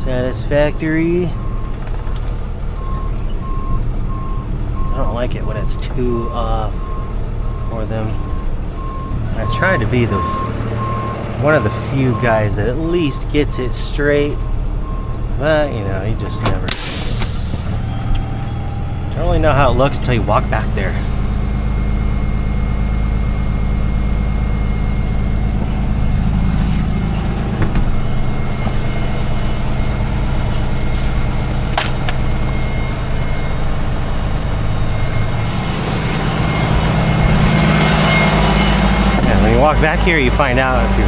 satisfactory. I don't like it when it's too off for them. I try to be one of the few guys that at least gets it straight, but you know, you just never don't really know how it looks until you walk back there. Walk back here, you find out if you're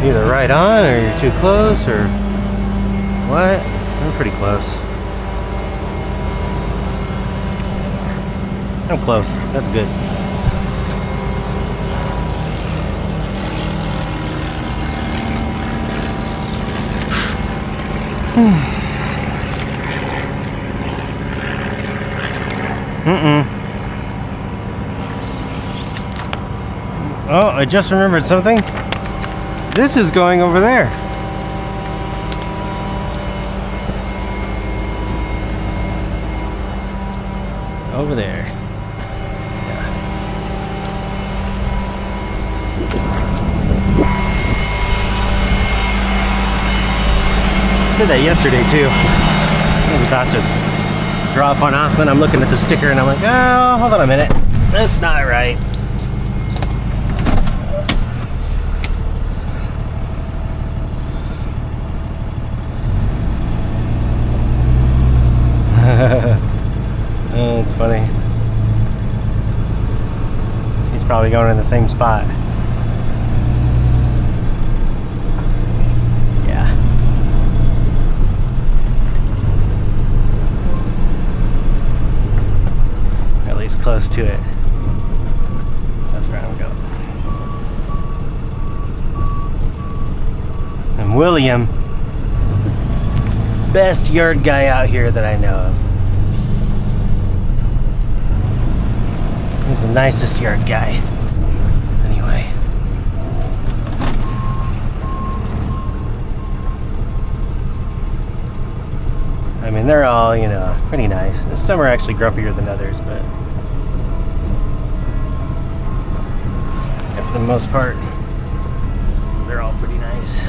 either right on or you're too close or what. I'm pretty close. I'm close. That's good. Oh, I just remembered something. This is going over there. Over there. Yeah. Did that yesterday too. I was about to drop one off and I'm looking at the sticker and I'm like, oh, hold on a minute. That's not right. It's funny. He's probably going in the same spot. Yeah. At least close to it. That's where I'm going. And William is the best yard guy out here that I know of. He's the nicest yard guy. Anyway. I mean, they're all, you know, pretty nice. Some are actually grumpier than others, but for the most part, they're all pretty nice.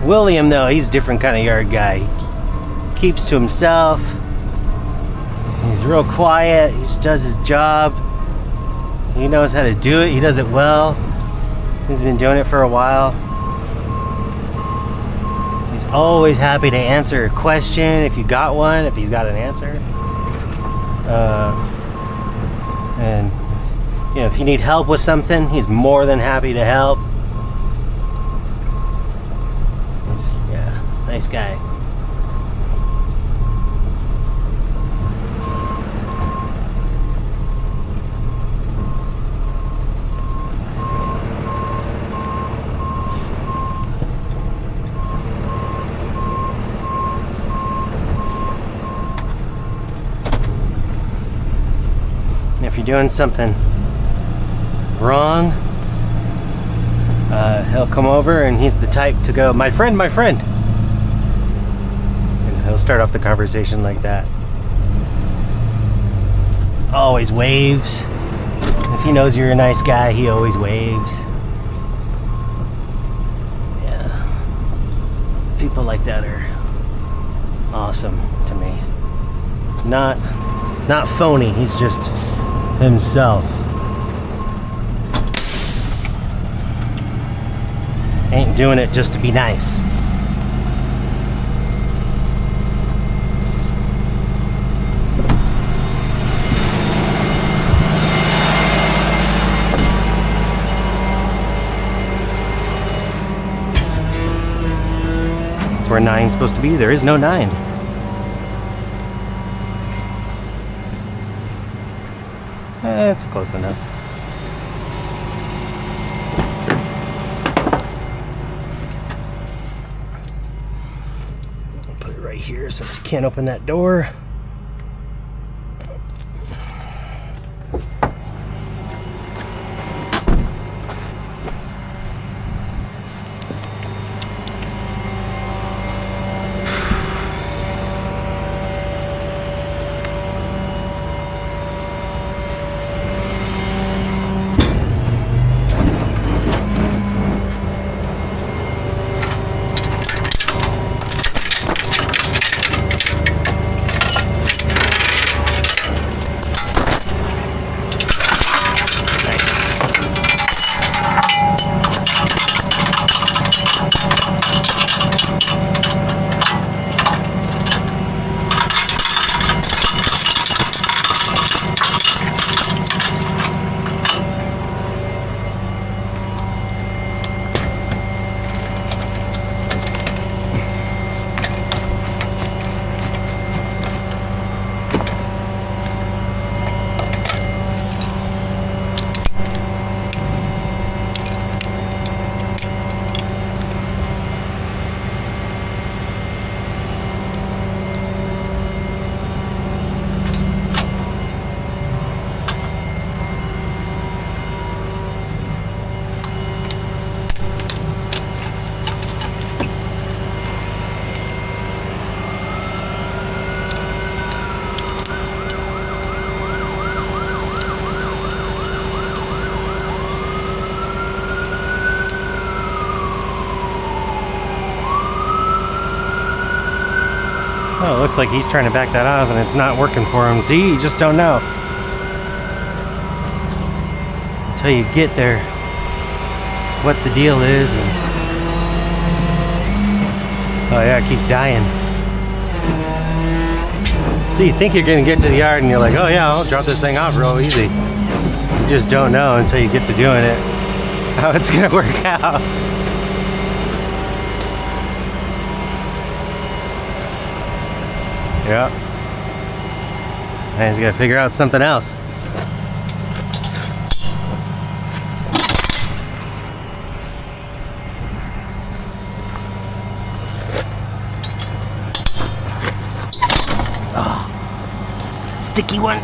William, though, he's a different kind of yard guy. He keeps to himself. He's real quiet. He just does his job. He knows how to do it. He does it well. He's been doing it for a while. He's always happy to answer a question if you got one, if he's got an answer. And you know, if you need help with something, he's more than happy to help. Yeah, nice guy. If you're doing something wrong, he'll come over and he's the type to go, my friend, my friend. And he'll start off the conversation like that. Always waves. If he knows you're a nice guy, he always waves. Yeah. People like that are awesome to me. Not phony, he's just himself. Ain't doing it just to be nice. That's where 9's supposed to be. There is no 9. It's close enough. here since you can't open that door. Oh, it looks like he's trying to back that off and it's not working for him. See, you just don't know until you get there what the deal is. And oh yeah, it keeps dying. So you think you're gonna get to the yard and you're like, oh yeah, I'll drop this thing off real easy. You just don't know until you get to doing it how it's gonna work out. Yeah. So now he's got to figure out something else. Oh, sticky one.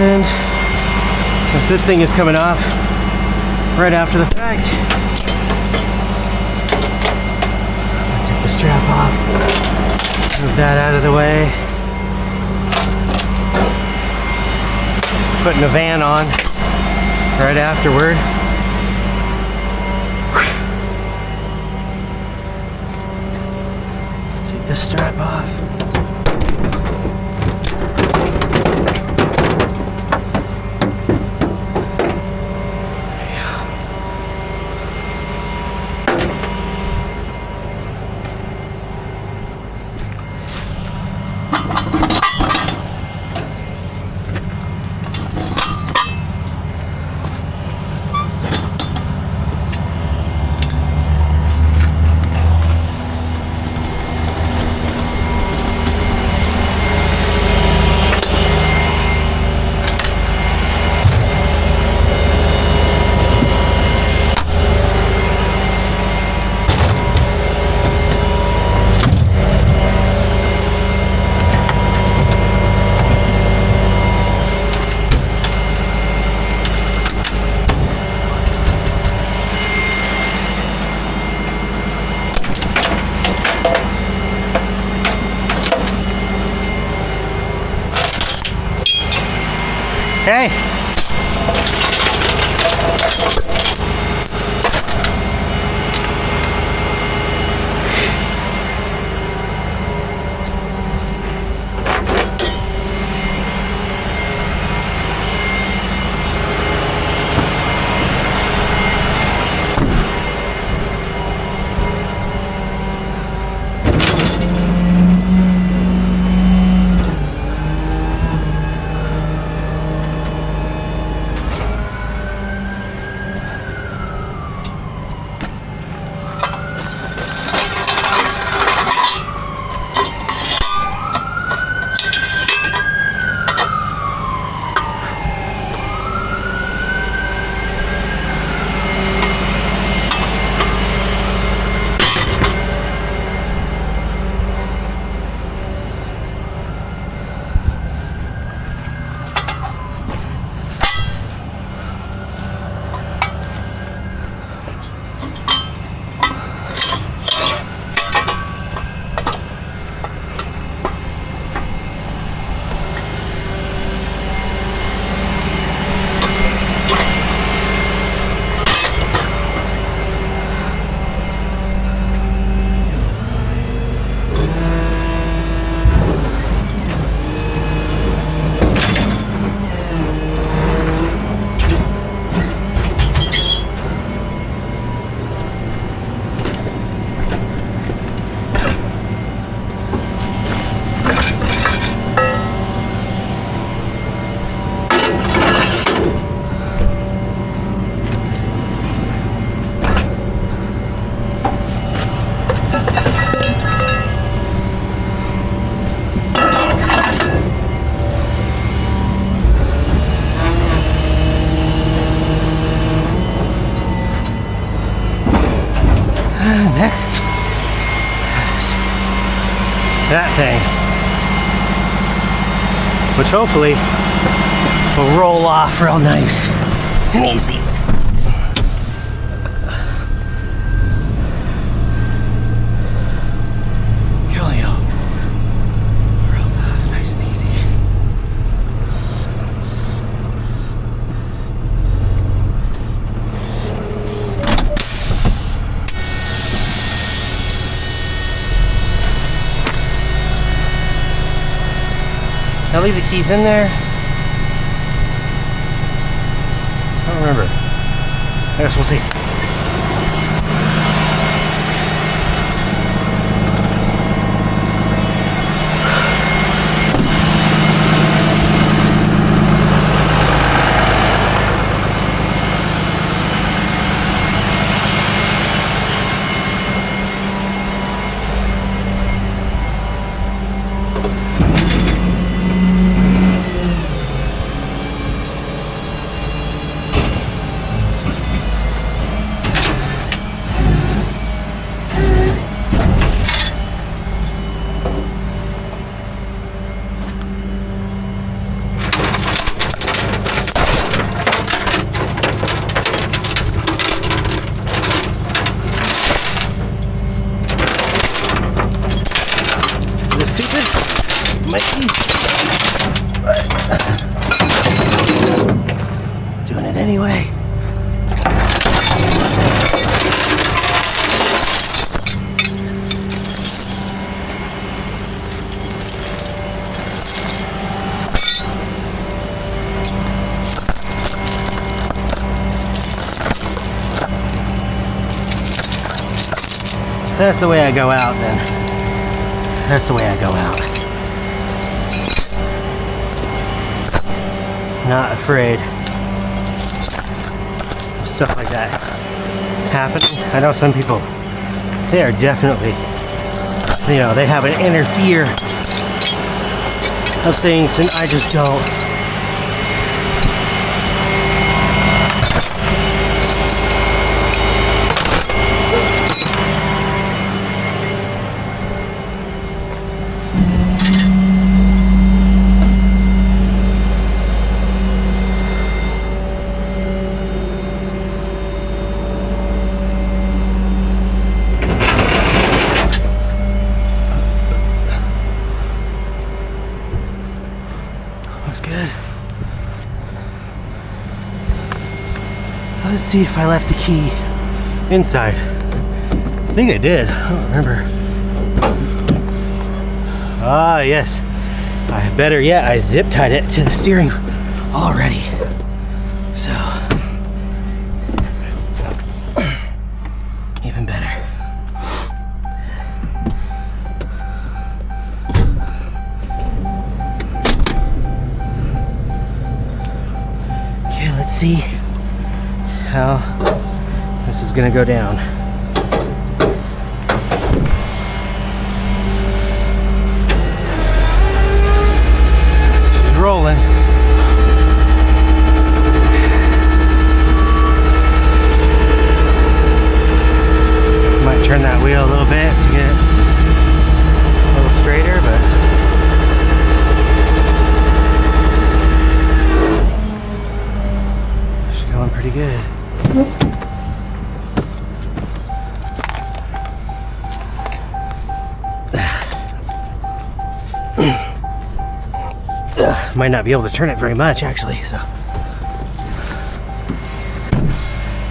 And since this thing is coming off right after the fact, I'll take the strap off, move that out of the way, putting the van on right afterward. Take this strap off. Okay. next that thing, which hopefully will roll off real nice and easy. Rolls off nice and easy. I'll leave the keys in there. I don't remember. I guess we'll see. Doing it anyway. That's the way I go out, then. That's the way I go out. Not afraid of stuff like that happening. I know some people, they are definitely, you know, they have an inner fear of things, and I just don't. Looks good. Let's see if I left the key inside. I think I did. I don't remember. Ah, yes. Better yet, I zip tied it to the steering already. So, even better. Let's see how this is gonna go down. She's rolling. Might turn that wheel a little bit to get it a little straighter, but pretty good. Might not be able to turn it very much, actually, so.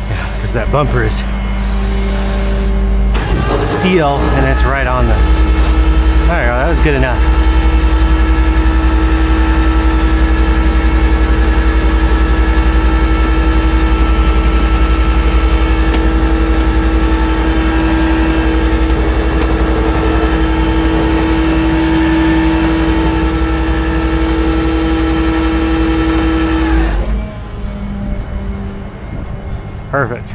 Yeah, because that bumper is steel and it's right on the. There you go, that was good enough. Perfect.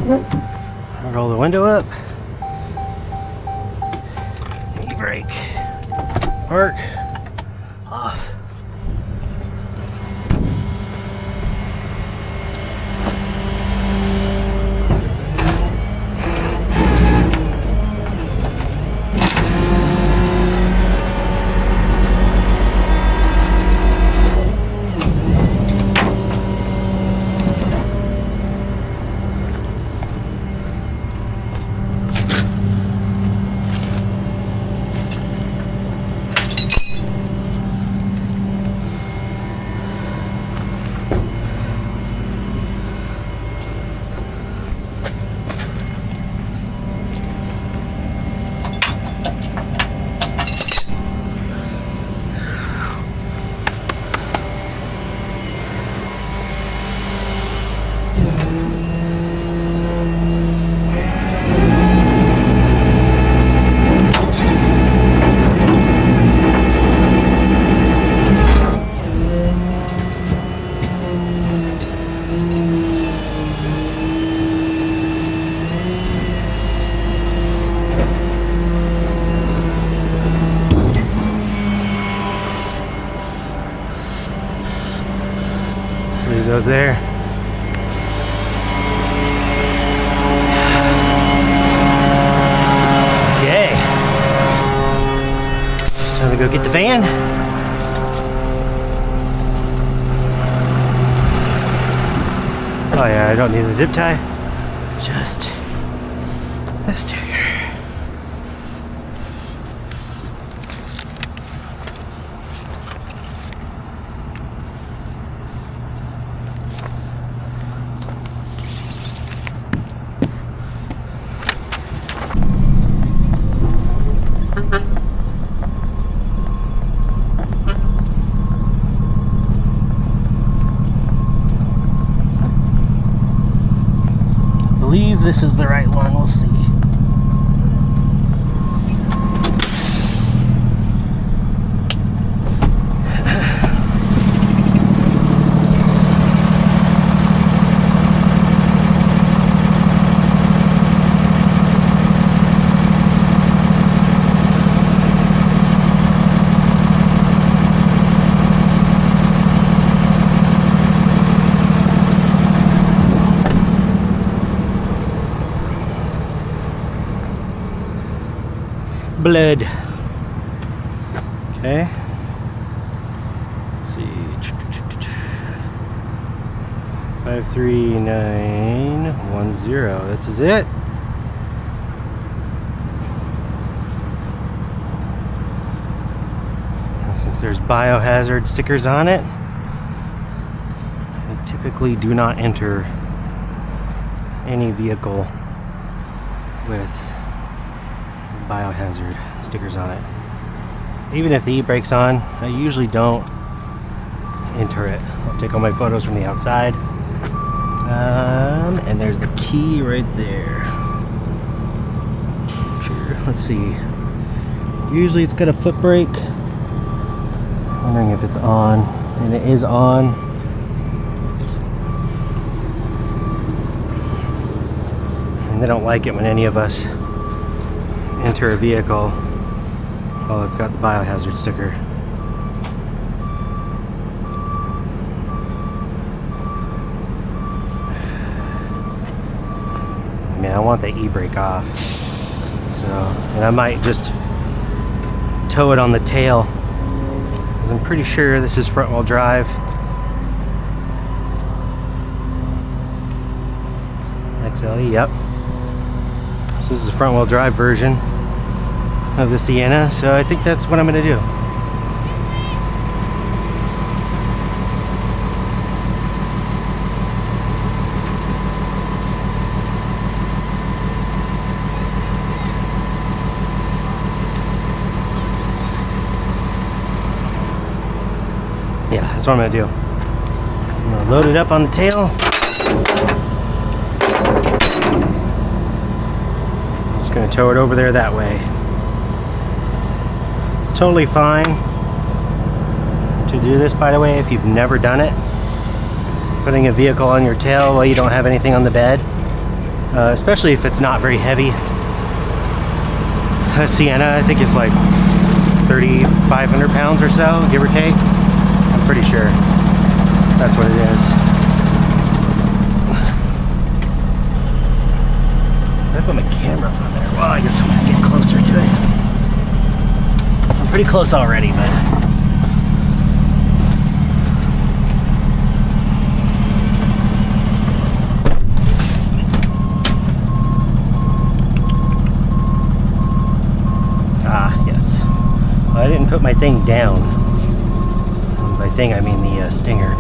I'll roll the window up. E-brake. Park. Off. So leave those there. Okay. Time to go get the van. Oh yeah, I don't need the zip tie. Just the sticker. I believe this is the right one. We'll see. Blood. Okay. Let's see. 53910. This is it. And since there's biohazard stickers on it, I typically do not enter any vehicle with biohazard stickers on it. Even if the e-brake's on, I usually don't enter it. I'll take all my photos from the outside. And there's the key right there. Sure. Let's see. Usually it's got a foot brake. Wondering if it's on, and it is on. And they don't like it when any of us enter a vehicle. Oh, it's got the biohazard sticker. I mean, I want the e-brake off. So, and I might just tow it on the tail, because I'm pretty sure this is front wheel drive. XLE, yep. So this is a front wheel drive version of the Sienna, so I think that's what I'm going to do. Yeah, that's what I'm going to do. I'm going to load it up on the tail. I'm just going to tow it over there that way. It's totally fine to do this, by the way, if you've never done it. Putting a vehicle on your tail while you don't have anything on the bed. Especially if it's not very heavy. A Sienna, I think, is like 3,500 pounds or so, give or take. I'm pretty sure that's what it is. I put my camera on there. Well, I guess I'm gonna get closer to it. I'm pretty close already, but yes. Well, I didn't put my thing down. By thing, I mean the stinger.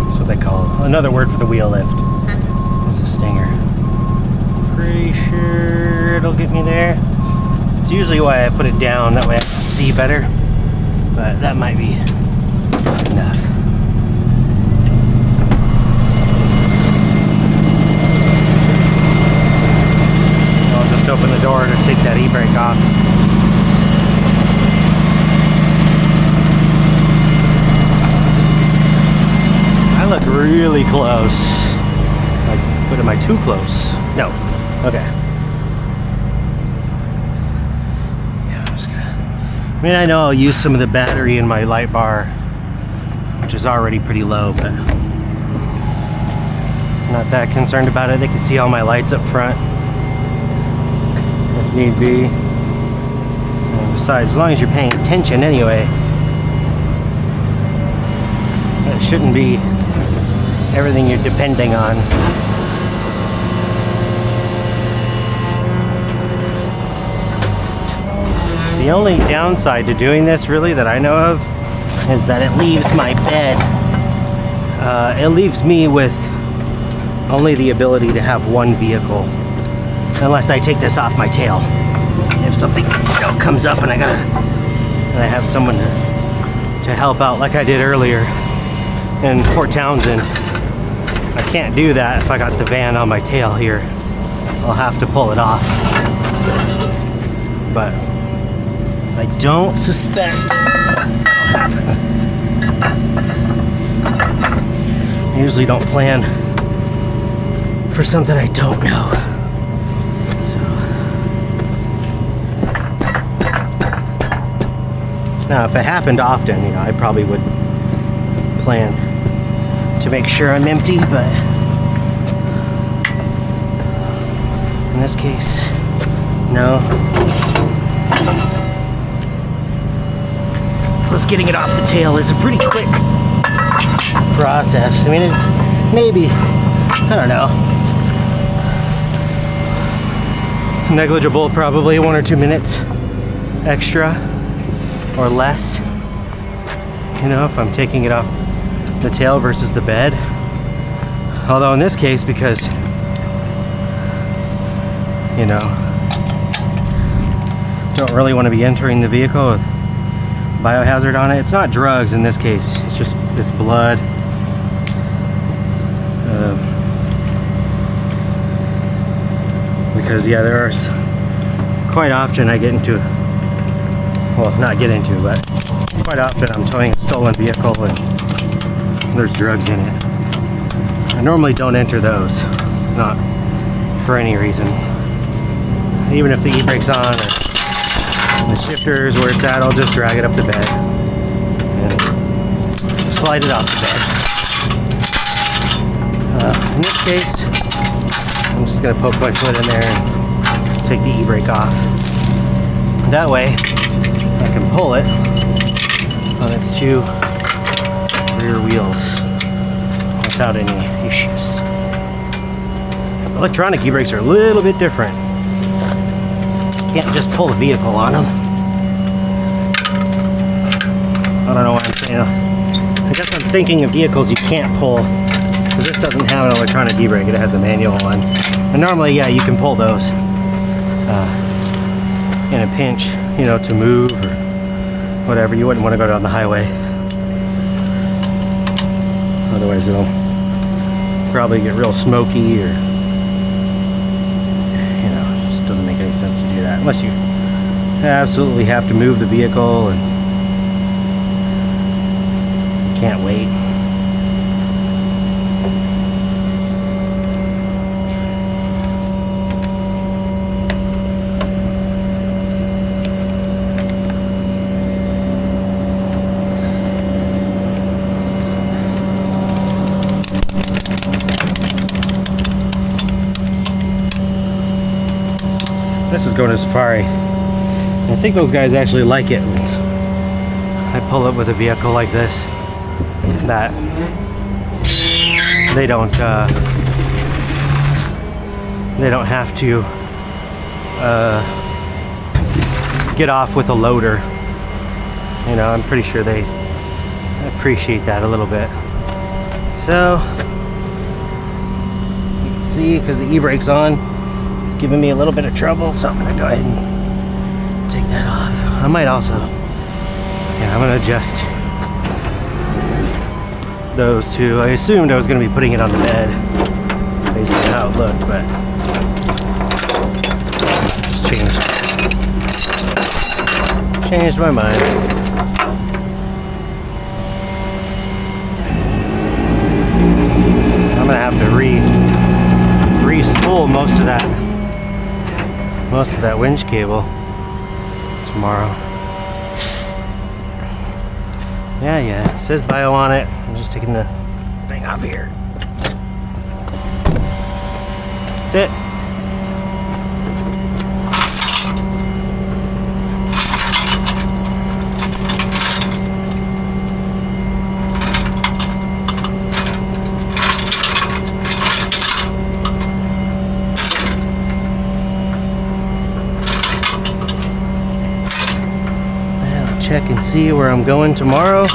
That's what they call it. Another word for the wheel lift is a stinger. Pretty sure it'll get me there. It's usually why I put it down, that way I can see better. But that might be enough. I'll just open the door to take that e-brake off. I look really close. Like, but am I too close? No. Okay. Yeah, I'm just gonna. I mean, I know I'll use some of the battery in my light bar which is already pretty low, but not that concerned about it. They can see all my lights up front if need be. And besides, as long as you're paying attention anyway, it shouldn't be everything you're depending on. The only downside to doing this, really, that I know of, is that it leaves my bed. It leaves me with only the ability to have one vehicle, unless I take this off my tail. If something comes up and I have someone to help out, like I did earlier in Port Townsend. I can't do that if I got the van on my tail here. I'll have to pull it off. But I don't suspect it'll happen. I usually don't plan for something I don't know. So now, if it happened often, you know, I probably would plan to make sure I'm empty, but in this case, no. Plus, getting it off the tail is a pretty quick process. I mean, it's maybe, I don't know, negligible, probably 1 or 2 minutes extra or less, you know, if I'm taking it off the tail versus the bed. Although in this case, because, you know, don't really want to be entering the vehicle with biohazard on it. It's not drugs in this case, it's just this blood. Because yeah, there are quite often I get into, well, not get into, but quite often I'm towing a stolen vehicle and there's drugs in it. I normally don't enter those, not for any reason. Even if the e-brake's on or the shifter's where it's at, I'll just drag it up the bed and slide it off the bed. In this case, I'm just gonna poke my foot in there and take the e-brake off. That way, I can pull it on its 2 rear wheels without any issues. Electronic e-brakes are a little bit different. You can't just pull the vehicle on them. I don't know what I'm saying. I guess I'm thinking of vehicles you can't pull, because this doesn't have an electronic e-brake, it has a manual one. And normally, yeah, you can pull those in a pinch, you know, to move or whatever. You wouldn't want to go down the highway. Otherwise, it'll probably get real smoky, or, you know, it just doesn't make any sense to do that. Unless you absolutely have to move the vehicle and you can't wait. This is going to Safari. I think those guys actually like it when I pull up with a vehicle like this, that they don't have to get off with a loader. You know, I'm pretty sure they appreciate that a little bit. So you can see, because the e-brake's on, it's giving me a little bit of trouble, so I'm gonna go ahead and take that off. I might also, yeah, I'm gonna adjust those two. I assumed I was gonna be putting it on the bed based on how it looked, but just changed my mind. I'm gonna have to re-spool most of that winch cable tomorrow. Yeah, it says bio on it. I'm just taking the thing off here. That's it. Check and see where I'm going tomorrow.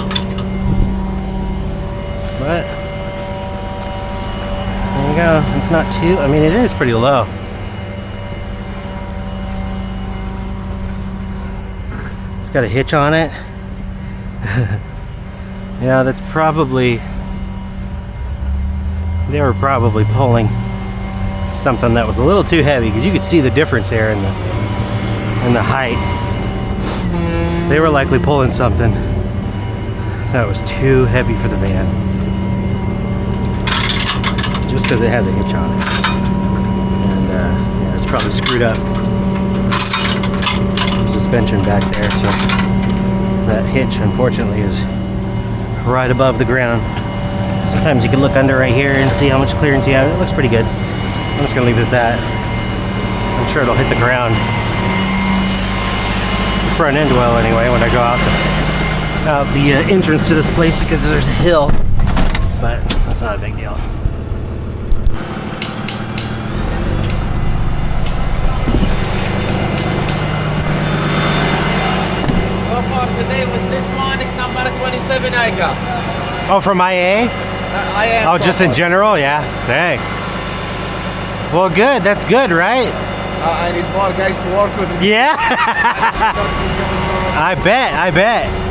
But there you go. It's not too, I mean, it is pretty low. It's got a hitch on it. Yeah, that's probably, they were probably pulling something that was a little too heavy, because you could see the difference here in the height. They were likely pulling something that was too heavy for the van. Just because it has a hitch on it. And yeah, it's probably screwed up. Suspension back there, so that hitch unfortunately is right above the ground. Sometimes you can look under right here and see how much clearance you have. It looks pretty good. I'm just gonna leave it at that. I'm sure it'll hit the ground. Front end well anyway when I go out the entrance to this place, because there's a hill, but that's not a big deal. So far today with this one, it's number 27 I got. Oh, from IA? I am. Oh, just in general? Yeah. Dang. Well, good. That's good, right? I need more guys to work with me. Yeah. I bet.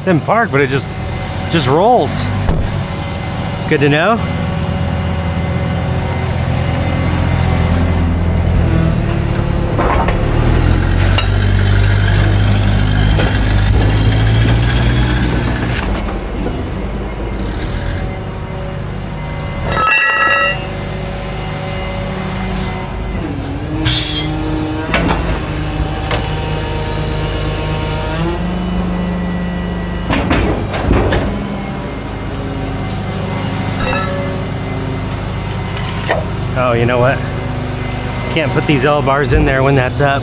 It's in park, but it just rolls. It's good to know. Oh, you know what? Can't put these L bars in there when that's up.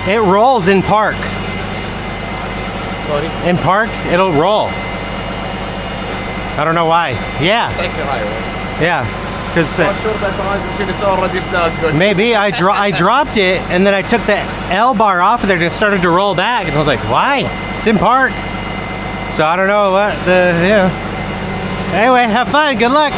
It rolls in park. Sorry. In park, it'll roll. I don't know why. Yeah, Thank you, highway. yeah. Because I'm sure that the is already not good. maybe I dropped it and then I took the L bar off of there and it started to roll back and I was like, why? It's in park. So I don't know what the, yeah. Anyway, have fun. Good luck.